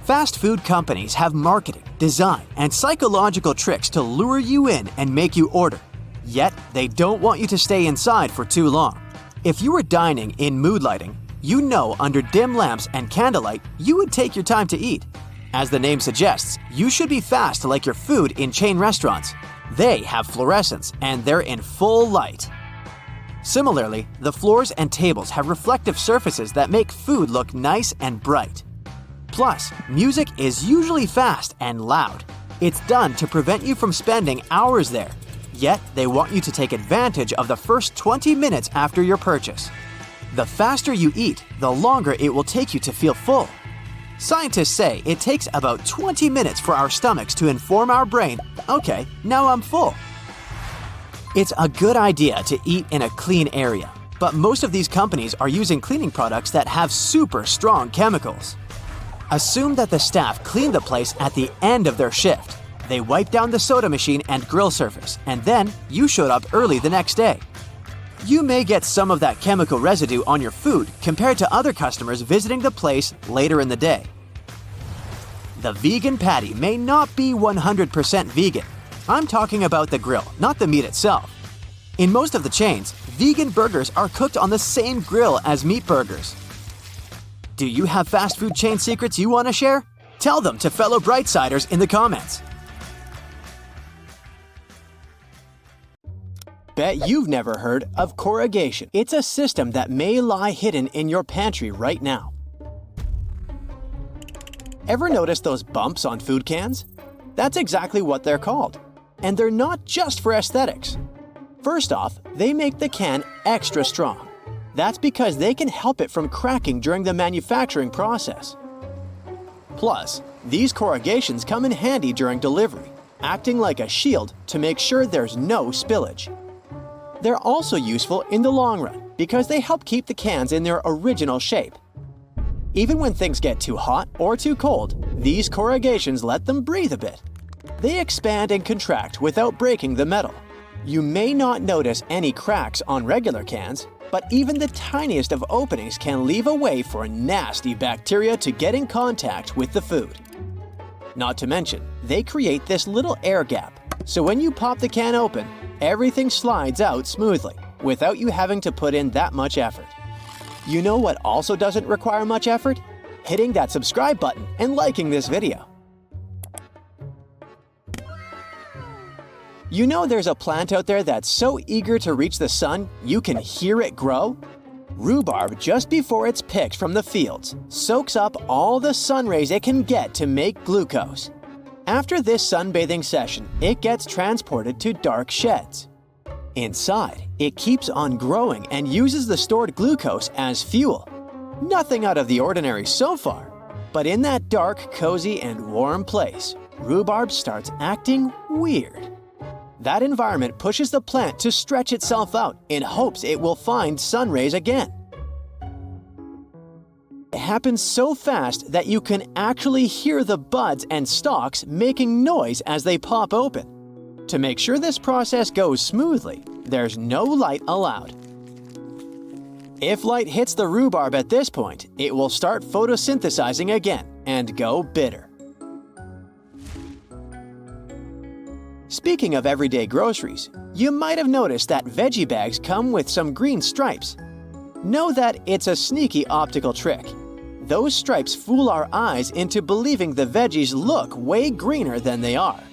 Fast food companies have marketing, design, and psychological tricks to lure you in and make you order. Yet, they don't want you to stay inside for too long. If you were dining in mood lighting, you know under dim lamps and candlelight, you would take your time to eat. As the name suggests, you should be fast like your food in chain restaurants. They have fluorescence and they're in full light. Similarly, the floors and tables have reflective surfaces that make food look nice and bright. Plus, music is usually fast and loud. It's done to prevent you from spending hours there. Yet, they want you to take advantage of the first 20 minutes after your purchase. The faster you eat, the longer it will take you to feel full. Scientists say it takes about 20 minutes for our stomachs to inform our brain, okay, now I'm full. It's a good idea to eat in a clean area, but most of these companies are using cleaning products that have super strong chemicals. Assume that the staff cleaned the place at the end of their shift. They wiped down the soda machine and grill surface, and then you showed up early the next day. You may get some of that chemical residue on your food compared to other customers visiting the place later in the day. The vegan patty may not be 100% vegan. I'm talking about the grill, not the meat itself. In most of the chains, vegan burgers are cooked on the same grill as meat burgers. Do you have fast food chain secrets you want to share? Tell them to fellow Brightsiders in the comments. Bet you've never heard of corrugation. It's a system that may lie hidden in your pantry right now. Ever notice those bumps on food cans? That's exactly what they're called. And they're not just for aesthetics. First off, they make the can extra strong. That's because they can help it from cracking during the manufacturing process. Plus, these corrugations come in handy during delivery, acting like a shield to make sure there's no spillage. They're also useful in the long run because they help keep the cans in their original shape. Even when things get too hot or too cold, these corrugations let them breathe a bit. They expand and contract without breaking the metal. You may not notice any cracks on regular cans, but even the tiniest of openings can leave a way for nasty bacteria to get in contact with the food. Not to mention, they create this little air gap, so when you pop the can open, everything slides out smoothly, without you having to put in that much effort. You know what also doesn't require much effort? Hitting that subscribe button and liking this video. You know there's a plant out there that's so eager to reach the sun, you can hear it grow? Rhubarb, just before it's picked from the fields, soaks up all the sun rays it can get to make glucose. After this sunbathing session, it gets transported to dark sheds. Inside, it keeps on growing and uses the stored glucose as fuel. Nothing out of the ordinary so far, but in that dark, cozy, and warm place, rhubarb starts acting weird. That environment pushes the plant to stretch itself out in hopes it will find sun rays again. It happens so fast that you can actually hear the buds and stalks making noise as they pop open. To make sure this process goes smoothly, there's no light allowed. If light hits the rhubarb at this point, it will start photosynthesizing again and go bitter. Speaking of everyday groceries, you might have noticed that veggie bags come with some green stripes. Know that it's a sneaky optical trick. Those stripes fool our eyes into believing the veggies look way greener than they are.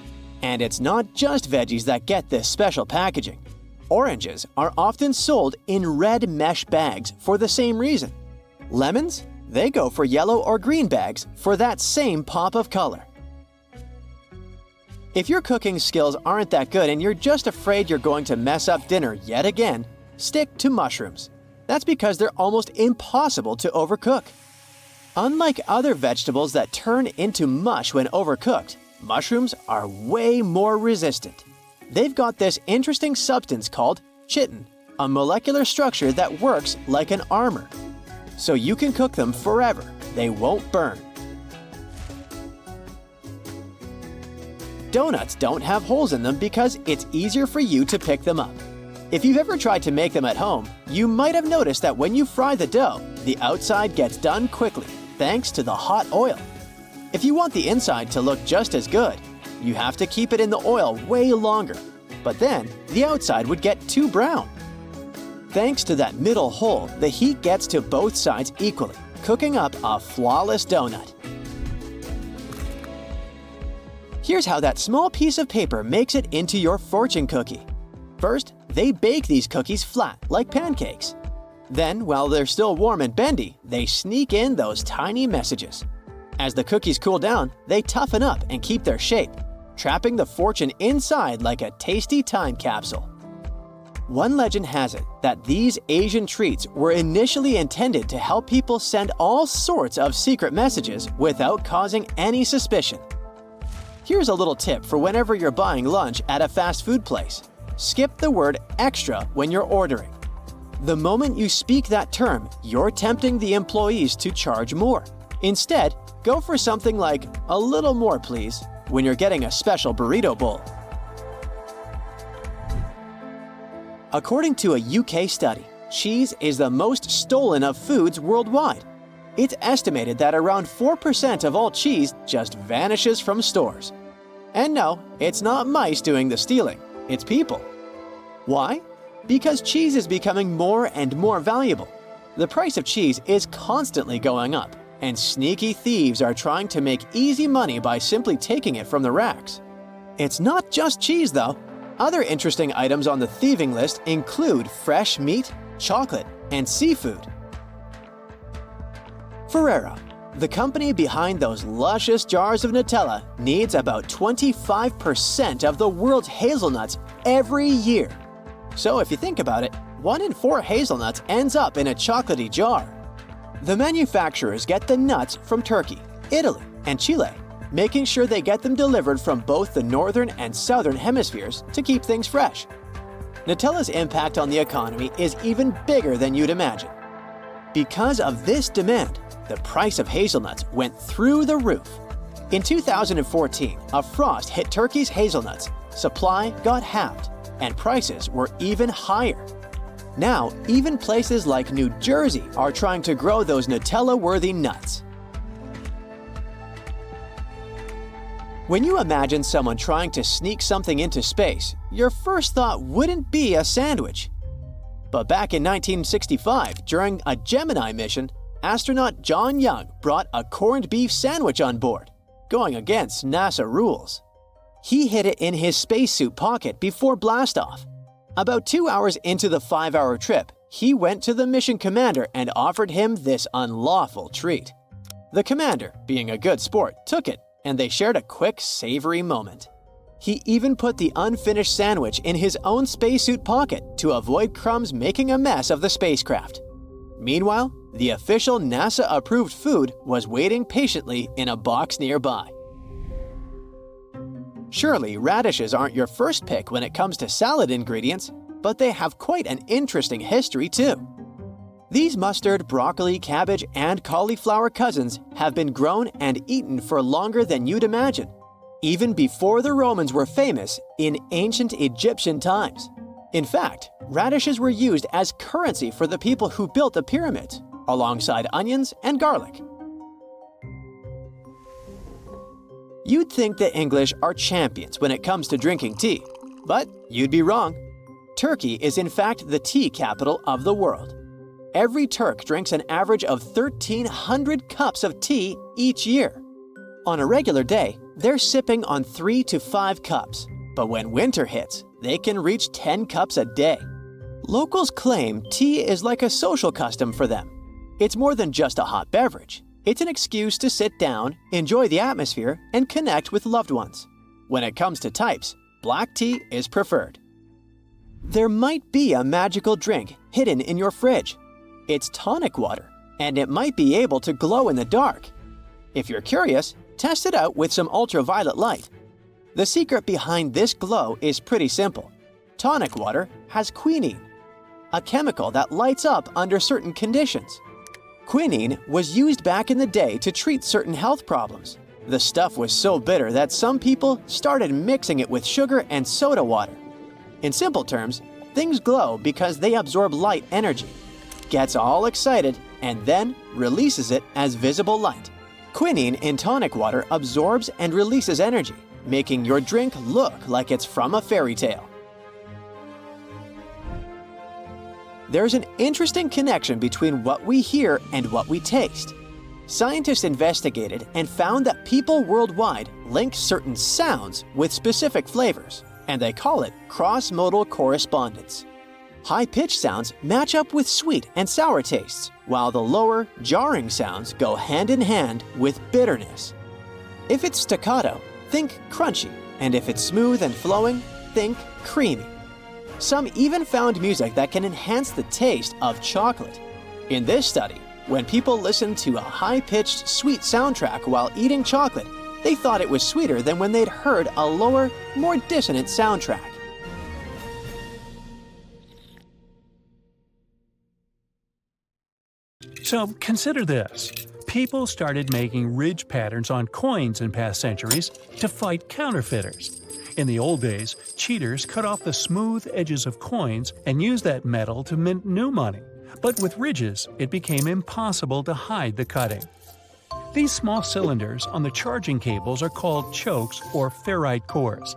And it's not just veggies that get this special packaging. Oranges are often sold in red mesh bags for the same reason. Lemons? They go for yellow or green bags for that same pop of color. If your cooking skills aren't that good and you're just afraid you're going to mess up dinner yet again, stick to mushrooms. That's because they're almost impossible to overcook. Unlike other vegetables that turn into mush when overcooked, mushrooms are way more resistant. They've got this interesting substance called chitin, a molecular structure that works like an armor. So you can cook them forever. They won't burn. Donuts don't have holes in them because it's easier for you to pick them up. If you've ever tried to make them at home, you might have noticed that when you fry the dough, the outside gets done quickly, thanks to the hot oil. If you want the inside to look just as good, you have to keep it in the oil way longer, but then the outside would get too brown. Thanks to that middle hole, the heat gets to both sides equally, cooking up a flawless donut. Here's how that small piece of paper makes it into your fortune cookie. First, they bake these cookies flat, like pancakes. Then, while they're still warm and bendy, they sneak in those tiny messages. As the cookies cool down, they toughen up and keep their shape, trapping the fortune inside like a tasty time capsule. One legend has it that these Asian treats were initially intended to help people send all sorts of secret messages without causing any suspicion. Here's a little tip for whenever you're buying lunch at a fast food place. Skip the word extra when you're ordering. The moment you speak that term, you're tempting the employees to charge more. Instead, go for something like, "A little more, please," when you're getting a special burrito bowl. According to a UK study, cheese is the most stolen of foods worldwide. It's estimated that around 4% of all cheese just vanishes from stores. And no, it's not mice doing the stealing, it's people. Why? Because cheese is becoming more and more valuable. The price of cheese is constantly going up, and sneaky thieves are trying to make easy money by simply taking it from the racks. It's not just cheese, though. Other interesting items on the thieving list include fresh meat, chocolate, and seafood. Ferrero, the company behind those luscious jars of Nutella, needs about 25% of the world's hazelnuts every year. So if you think about it, 1 in 4 hazelnuts ends up in a chocolatey jar. The manufacturers get the nuts from Turkey, Italy, and Chile, making sure they get them delivered from both the northern and southern hemispheres to keep things fresh. Nutella's impact on the economy is even bigger than you'd imagine. Because of this demand, the price of hazelnuts went through the roof. In 2014, a frost hit Turkey's hazelnuts, supply got halved, and prices were even higher. Now, even places like New Jersey are trying to grow those Nutella-worthy nuts. When you imagine someone trying to sneak something into space, your first thought wouldn't be a sandwich. But back in 1965, during a Gemini mission, astronaut John Young brought a corned beef sandwich on board, going against NASA rules. He hid it in his spacesuit pocket before blastoff. About 2 hours into the 5-hour trip, he went to the mission commander and offered him this unlawful treat. The commander, being a good sport, took it, and they shared a quick, savory moment. He even put the unfinished sandwich in his own spacesuit pocket to avoid crumbs making a mess of the spacecraft. Meanwhile, the official NASA-approved food was waiting patiently in a box nearby. Surely, radishes aren't your first pick when it comes to salad ingredients, but they have quite an interesting history too. These mustard, broccoli, cabbage, and cauliflower cousins have been grown and eaten for longer than you'd imagine, even before the Romans were famous in ancient Egyptian times. In fact, radishes were used as currency for the people who built the pyramids, alongside onions and garlic. You'd think the English are champions when it comes to drinking tea, but you'd be wrong. Turkey is in fact the tea capital of the world. Every Turk drinks an average of 1,300 cups of tea each year. On a regular day, they're sipping on 3 to 5 cups, but when winter hits, they can reach 10 cups a day. Locals claim tea is like a social custom for them. It's more than just a hot beverage. It's an excuse to sit down, enjoy the atmosphere, and connect with loved ones. When it comes to types, black tea is preferred. There might be a magical drink hidden in your fridge. It's tonic water, and it might be able to glow in the dark. If you're curious, test it out with some ultraviolet light. The secret behind this glow is pretty simple. Tonic water has quinine, a chemical that lights up under certain conditions. Quinine was used back in the day to treat certain health problems. The stuff was so bitter that some people started mixing it with sugar and soda water. In simple terms, things glow because they absorb light energy, gets all excited, and then releases it as visible light. Quinine in tonic water absorbs and releases energy, making your drink look like it's from a fairy tale. There's an interesting connection between what we hear and what we taste. Scientists investigated and found that people worldwide link certain sounds with specific flavors, and they call it cross-modal correspondence. High-pitched sounds match up with sweet and sour tastes, while the lower, jarring sounds go hand in hand with bitterness. If it's staccato, think crunchy, and if it's smooth and flowing, think creamy. Some even found music that can enhance the taste of chocolate. In this study, when people listened to a high-pitched, sweet soundtrack while eating chocolate, they thought it was sweeter than when they'd heard a lower, more dissonant soundtrack. So consider this. People started making ridge patterns on coins in past centuries to fight counterfeiters. In the old days, cheaters cut off the smooth edges of coins and used that metal to mint new money. But with ridges, it became impossible to hide the cutting. These small cylinders on the charging cables are called chokes or ferrite cores.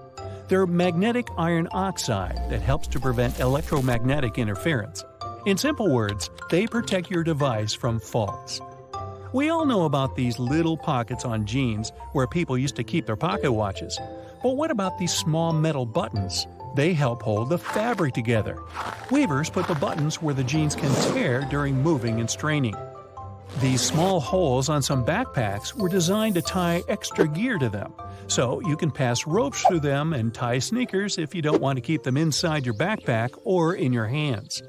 They're magnetic iron oxide that helps to prevent electromagnetic interference. In simple words, they protect your device from faults. We all know about these little pockets on jeans where people used to keep their pocket watches. But what about these small metal buttons? They help hold the fabric together. Weavers put the buttons where the jeans can tear during moving and straining. These small holes on some backpacks were designed to tie extra gear to them, so you can pass ropes through them and tie sneakers if you don't want to keep them inside your backpack or in your hands.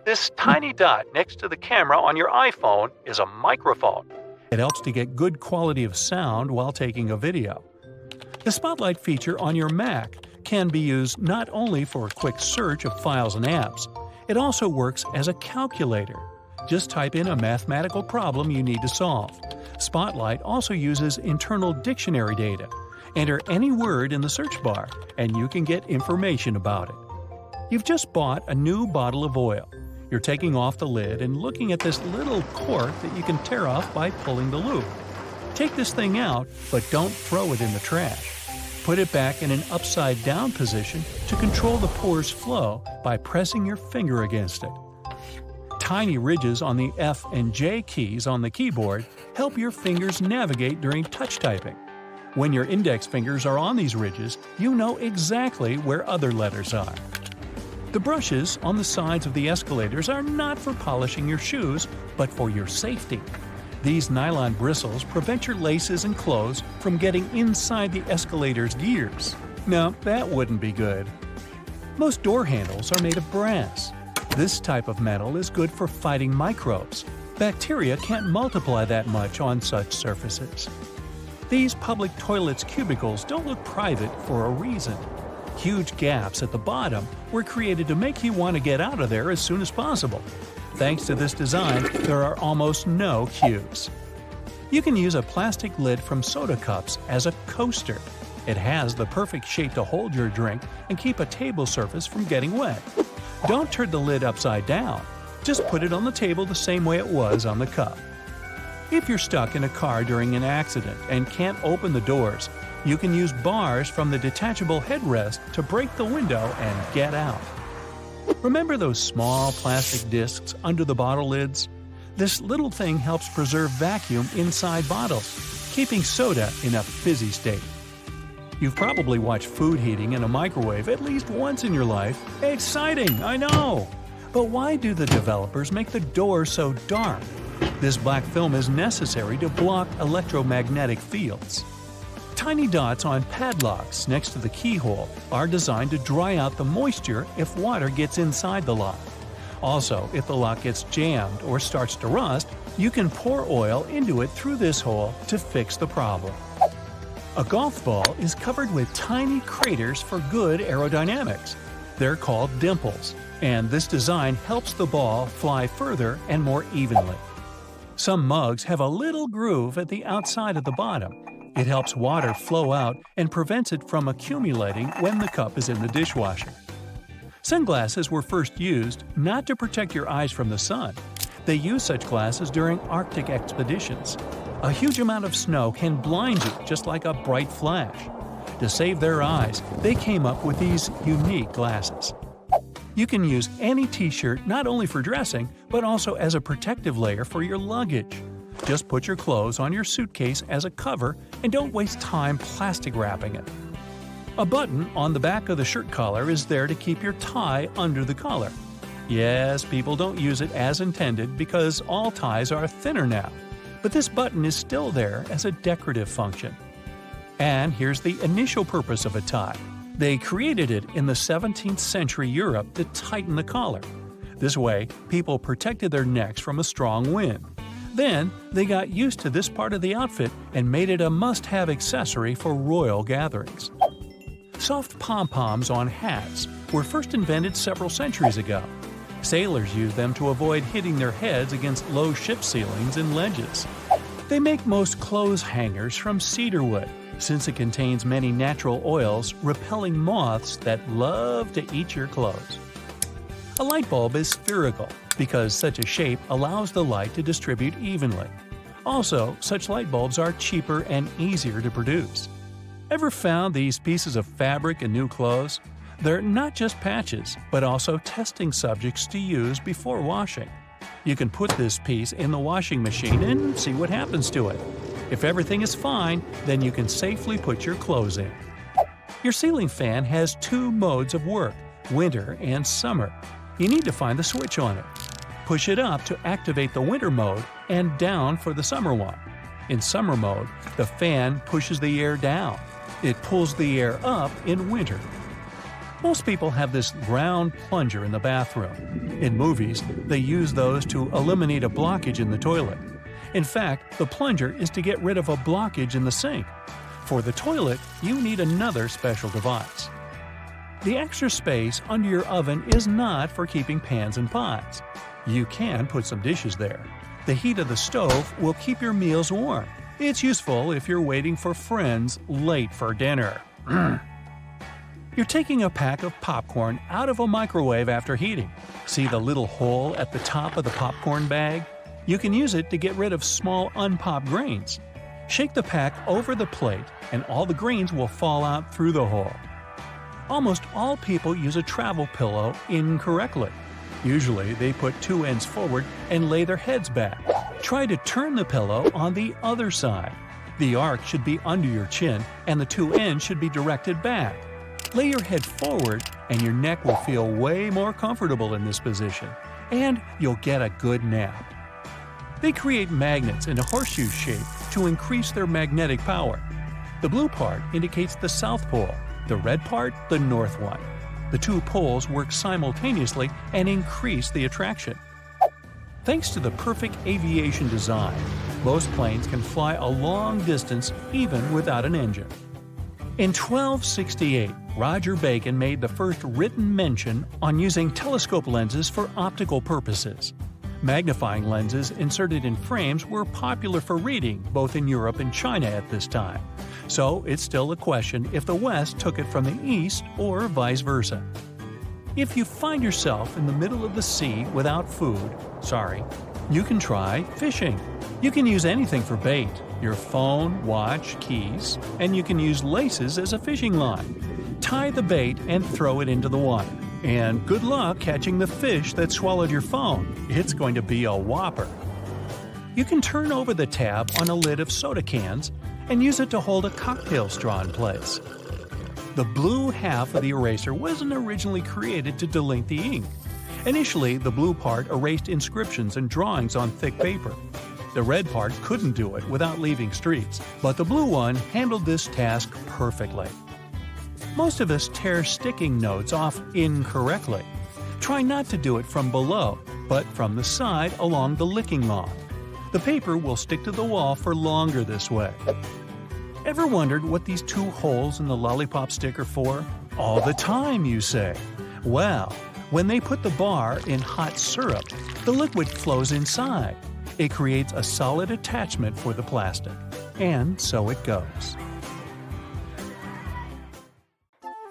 This tiny dot next to the camera on your iPhone is a microphone. It helps to get good quality of sound while taking a video. The Spotlight feature on your Mac can be used not only for a quick search of files and apps, it also works as a calculator. Just type in a mathematical problem you need to solve. Spotlight also uses internal dictionary data. Enter any word in the search bar, and you can get information about it. You've just bought a new bottle of oil. You're taking off the lid and looking at this little cork that you can tear off by pulling the loop. Take this thing out, but don't throw it in the trash. Put it back in an upside-down position to control the pour's flow by pressing your finger against it. Tiny ridges on the F and J keys on the keyboard help your fingers navigate during touch typing. When your index fingers are on these ridges, you know exactly where other letters are. The brushes on the sides of the escalators are not for polishing your shoes, but for your safety. These nylon bristles prevent your laces and clothes from getting inside the escalator's gears. Now, that wouldn't be good. Most door handles are made of brass. This type of metal is good for fighting microbes. Bacteria can't multiply that much on such surfaces. These public toilets' cubicles don't look private for a reason. Huge gaps at the bottom were created to make you want to get out of there as soon as possible. Thanks to this design, there are almost no queues. You can use a plastic lid from soda cups as a coaster. It has the perfect shape to hold your drink and keep a table surface from getting wet. Don't turn the lid upside down. Just put it on the table the same way it was on the cup. If you're stuck in a car during an accident and can't open the doors, you can use bars from the detachable headrest to break the window and get out. Remember those small plastic discs under the bottle lids? This little thing helps preserve vacuum inside bottles, keeping soda in a fizzy state. You've probably watched food heating in a microwave at least once in your life. Exciting, I know! But why do the developers make the door so dark? This black film is necessary to block electromagnetic fields. Tiny dots on padlocks next to the keyhole are designed to dry out the moisture if water gets inside the lock. Also, if the lock gets jammed or starts to rust, you can pour oil into it through this hole to fix the problem. A golf ball is covered with tiny craters for good aerodynamics. They're called dimples, and this design helps the ball fly further and more evenly. Some mugs have a little groove at the outside of the bottom. It helps water flow out and prevents it from accumulating when the cup is in the dishwasher. Sunglasses were first used not to protect your eyes from the sun. They used such glasses during Arctic expeditions. A huge amount of snow can blind you just like a bright flash. To save their eyes, they came up with these unique glasses. You can use any t-shirt not only for dressing, but also as a protective layer for your luggage. Just put your clothes on your suitcase as a cover and don't waste time plastic wrapping it. A button on the back of the shirt collar is there to keep your tie under the collar. Yes, people don't use it as intended because all ties are thinner now, but this button is still there as a decorative function. And here's the initial purpose of a tie. They created it in the 17th century Europe to tighten the collar. This way, people protected their necks from a strong wind. Then, they got used to this part of the outfit and made it a must-have accessory for royal gatherings. Soft pom-poms on hats were first invented several centuries ago. Sailors used them to avoid hitting their heads against low ship ceilings and ledges. They make most clothes hangers from cedar wood, since it contains many natural oils repelling moths that love to eat your clothes. A light bulb is spherical because such a shape allows the light to distribute evenly. Also, such light bulbs are cheaper and easier to produce. Ever found these pieces of fabric in new clothes? They're not just patches, but also testing subjects to use before washing. You can put this piece in the washing machine and see what happens to it. If everything is fine, then you can safely put your clothes in. Your ceiling fan has two modes of work, winter and summer. You need to find the switch on it. Push it up to activate the winter mode and down for the summer one. In summer mode, the fan pushes the air down. It pulls the air up in winter. Most people have this round plunger in the bathroom. In movies, they use those to eliminate a blockage in the toilet. In fact, the plunger is to get rid of a blockage in the sink. For the toilet, you need another special device. The extra space under your oven is not for keeping pans and pots. You can put some dishes there. The heat of the stove will keep your meals warm. It's useful if you're waiting for friends late for dinner. You're taking a pack of popcorn out of a microwave after heating. See the little hole at the top of the popcorn bag? You can use it to get rid of small unpopped grains. Shake the pack over the plate and all the grains will fall out through the hole. Almost all people use a travel pillow incorrectly. Usually, they put two ends forward and lay their heads back. Try to turn the pillow on the other side. The arc should be under your chin and the two ends should be directed back. Lay your head forward and your neck will feel way more comfortable in this position. And you'll get a good nap. They create magnets in a horseshoe shape to increase their magnetic power. The blue part indicates the South Pole, the red part the North one. The two poles work simultaneously and increase the attraction. Thanks to the perfect aviation design, most planes can fly a long distance even without an engine. In 1268, Roger Bacon made the first written mention on using telescope lenses for optical purposes. Magnifying lenses inserted in frames were popular for reading both in Europe and China at this time. So it's still a question if the West took it from the East or vice versa. If you find yourself in the middle of the sea without food, you can try fishing. You can use anything for bait – your phone, watch, keys, and you can use laces as a fishing line. Tie the bait and throw it into the water. And good luck catching the fish that swallowed your phone. It's going to be a whopper. You can turn over the tab on a lid of soda cans and use it to hold a cocktail straw in place. The blue half of the eraser wasn't originally created to delink the ink. Initially, the blue part erased inscriptions and drawings on thick paper. The red part couldn't do it without leaving streaks, but the blue one handled this task perfectly. Most of us tear sticking notes off incorrectly. Try not to do it from below, but from the side along the licking log. The paper will stick to the wall for longer this way. Ever wondered what these two holes in the lollipop stick are for? All the time, you say. Well, when they put the bar in hot syrup, the liquid flows inside. It creates a solid attachment for the plastic. And so it goes.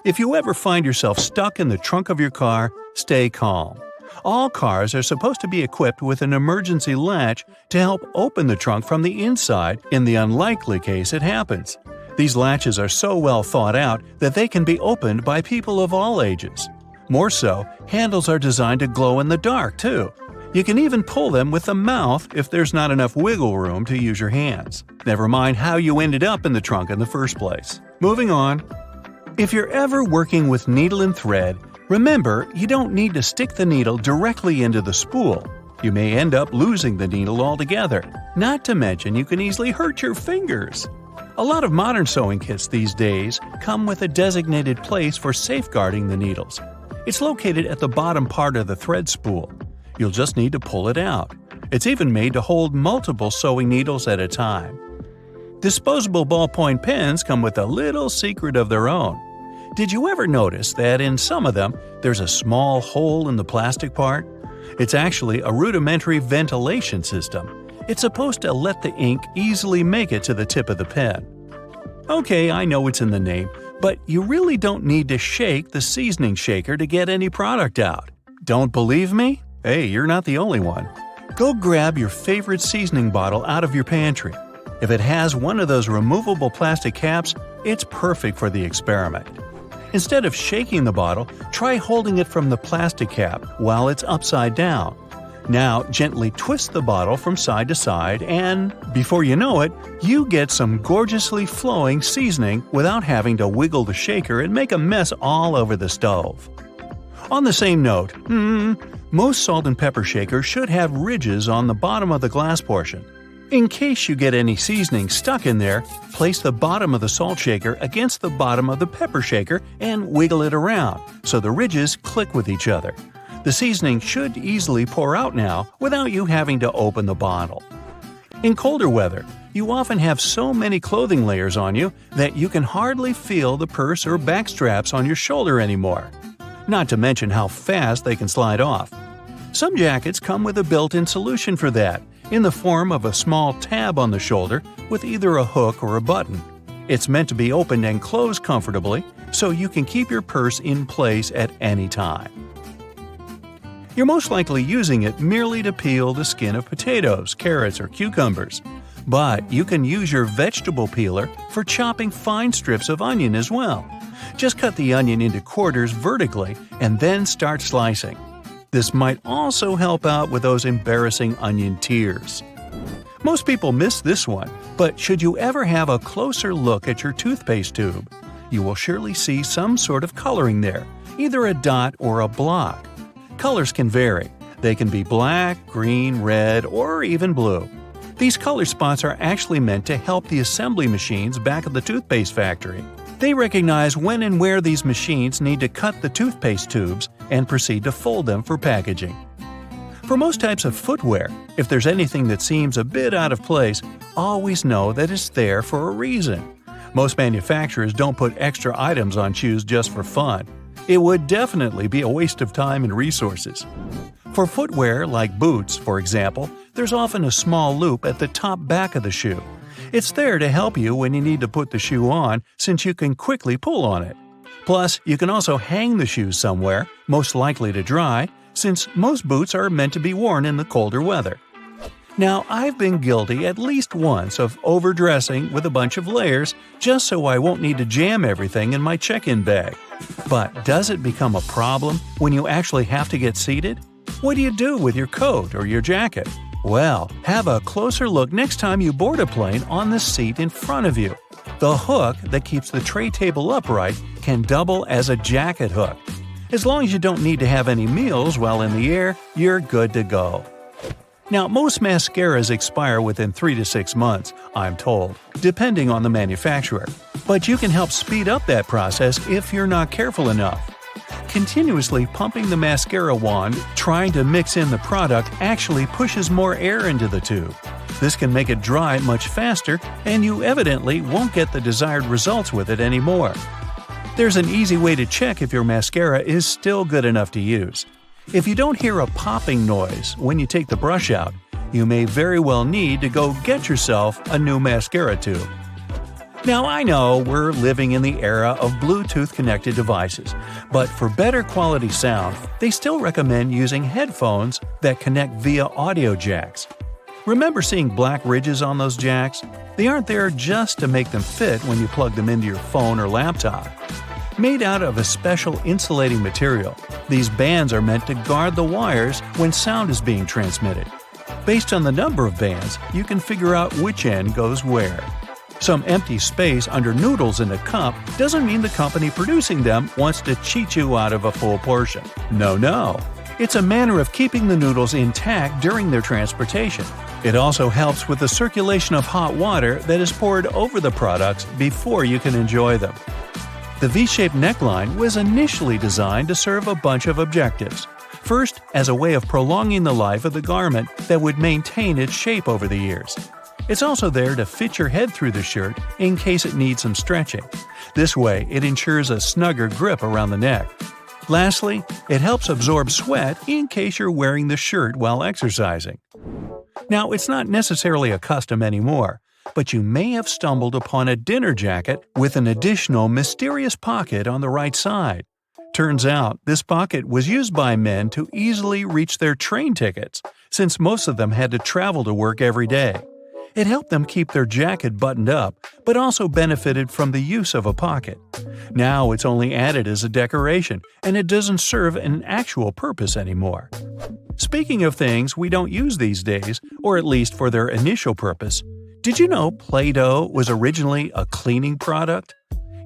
If you ever find yourself stuck in the trunk of your car, stay calm. All cars are supposed to be equipped with an emergency latch to help open the trunk from the inside in the unlikely case it happens. These latches are so well thought out that they can be opened by people of all ages. More so, handles are designed to glow in the dark, too. You can even pull them with the mouth if there's not enough wiggle room to use your hands. Never mind how you ended up in the trunk in the first place. Moving on. If you're ever working with needle and thread, remember you don't need to stick the needle directly into the spool. You may end up losing the needle altogether. Not to mention you can easily hurt your fingers. A lot of modern sewing kits these days come with a designated place for safeguarding the needles. It's located at the bottom part of the thread spool. You'll just need to pull it out. It's even made to hold multiple sewing needles at a time. Disposable ballpoint pens come with a little secret of their own. Did you ever notice that in some of them there's a small hole in the plastic part? It's actually a rudimentary ventilation system. It's supposed to let the ink easily make it to the tip of the pen. Okay, I know it's in the name, but you really don't need to shake the seasoning shaker to get any product out. Don't believe me? Hey, you're not the only one. Go grab your favorite seasoning bottle out of your pantry. If it has one of those removable plastic caps, it's perfect for the experiment. Instead of shaking the bottle, try holding it from the plastic cap while it's upside down. Now gently twist the bottle from side to side and, before you know it, you get some gorgeously flowing seasoning without having to wiggle the shaker and make a mess all over the stove. On the same note, most salt and pepper shakers should have ridges on the bottom of the glass portion. In case you get any seasoning stuck in there, place the bottom of the salt shaker against the bottom of the pepper shaker and wiggle it around so the ridges click with each other. The seasoning should easily pour out now without you having to open the bottle. In colder weather, you often have so many clothing layers on you that you can hardly feel the purse or back straps on your shoulder anymore. Not to mention how fast they can slide off. Some jackets come with a built-in solution for that, in the form of a small tab on the shoulder with either a hook or a button. It's meant to be opened and closed comfortably, so you can keep your purse in place at any time. You're most likely using it merely to peel the skin of potatoes, carrots, or cucumbers. But you can use your vegetable peeler for chopping fine strips of onion as well. Just cut the onion into quarters vertically and then start slicing. This might also help out with those embarrassing onion tears. Most people miss this one, but should you ever have a closer look at your toothpaste tube, you will surely see some sort of coloring there, either a dot or a block. Colors can vary. They can be black, green, red, or even blue. These color spots are actually meant to help the assembly machines back at the toothpaste factory. They recognize when and where these machines need to cut the toothpaste tubes and proceed to fold them for packaging. For most types of footwear, if there's anything that seems a bit out of place, always know that it's there for a reason. Most manufacturers don't put extra items on shoes just for fun. It would definitely be a waste of time and resources. For footwear like boots, for example, there's often a small loop at the top back of the shoe. It's there to help you when you need to put the shoe on, since you can quickly pull on it. Plus, you can also hang the shoes somewhere, most likely to dry, since most boots are meant to be worn in the colder weather. Now, I've been guilty at least once of overdressing with a bunch of layers just so I won't need to jam everything in my check-in bag. But does it become a problem when you actually have to get seated? What do you do with your coat or your jacket? Well, have a closer look next time you board a plane on the seat in front of you. The hook that keeps the tray table upright can double as a jacket hook. As long as you don't need to have any meals while in the air, you're good to go. Now, most mascaras expire within 3 to 6 months, I'm told, depending on the manufacturer. But you can help speed up that process if you're not careful enough. Continuously pumping the mascara wand, trying to mix in the product actually pushes more air into the tube. This can make it dry much faster, and you evidently won't get the desired results with it anymore. There's an easy way to check if your mascara is still good enough to use. If you don't hear a popping noise when you take the brush out, you may very well need to go get yourself a new mascara tube. Now, I know we're living in the era of Bluetooth-connected devices, but for better quality sound, they still recommend using headphones that connect via audio jacks. Remember seeing black ridges on those jacks? They aren't there just to make them fit when you plug them into your phone or laptop. Made out of a special insulating material, these bands are meant to guard the wires when sound is being transmitted. Based on the number of bands, you can figure out which end goes where. Some empty space under noodles in a cup doesn't mean the company producing them wants to cheat you out of a full portion. No. It's a manner of keeping the noodles intact during their transportation. It also helps with the circulation of hot water that is poured over the products before you can enjoy them. The V-shaped neckline was initially designed to serve a bunch of objectives. First, as a way of prolonging the life of the garment that would maintain its shape over the years. It's also there to fit your head through the shirt in case it needs some stretching. This way, it ensures a snugger grip around the neck. Lastly, it helps absorb sweat in case you're wearing the shirt while exercising. Now, it's not necessarily a custom anymore, but you may have stumbled upon a dinner jacket with an additional mysterious pocket on the right side. Turns out, this pocket was used by men to easily reach their train tickets, since most of them had to travel to work every day. It helped them keep their jacket buttoned up, but also benefited from the use of a pocket. Now it's only added as a decoration, and it doesn't serve an actual purpose anymore. Speaking of things we don't use these days, or at least for their initial purpose, did you know Play-Doh was originally a cleaning product?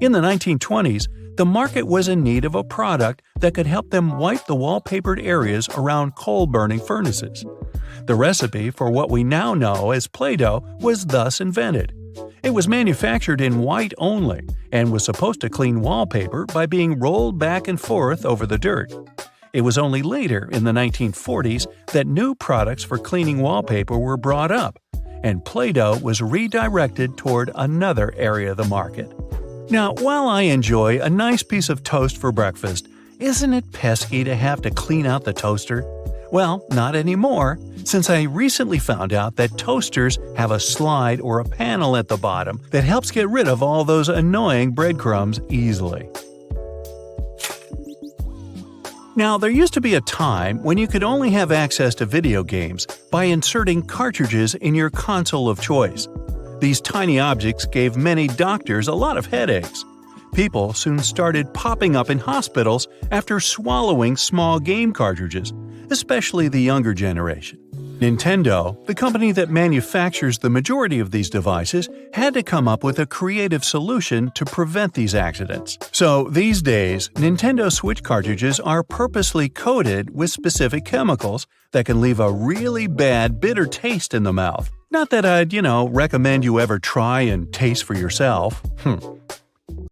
In the 1920s, the market was in need of a product that could help them wipe the wallpapered areas around coal-burning furnaces. The recipe for what we now know as Play-Doh was thus invented. It was manufactured in white only and was supposed to clean wallpaper by being rolled back and forth over the dirt. It was only later, in the 1940s, that new products for cleaning wallpaper were brought up, and Play-Doh was redirected toward another area of the market. Now, while I enjoy a nice piece of toast for breakfast, isn't it pesky to have to clean out the toaster? Well, not anymore, since I recently found out that toasters have a slide or a panel at the bottom that helps get rid of all those annoying breadcrumbs easily. Now, there used to be a time when you could only have access to video games by inserting cartridges in your console of choice. These tiny objects gave many doctors a lot of headaches. People soon started popping up in hospitals after swallowing small game cartridges, especially the younger generation. Nintendo, the company that manufactures the majority of these devices, had to come up with a creative solution to prevent these accidents. So these days, Nintendo Switch cartridges are purposely coated with specific chemicals that can leave a really bad, bitter taste in the mouth. Not that I'd, recommend you ever try and taste for yourself.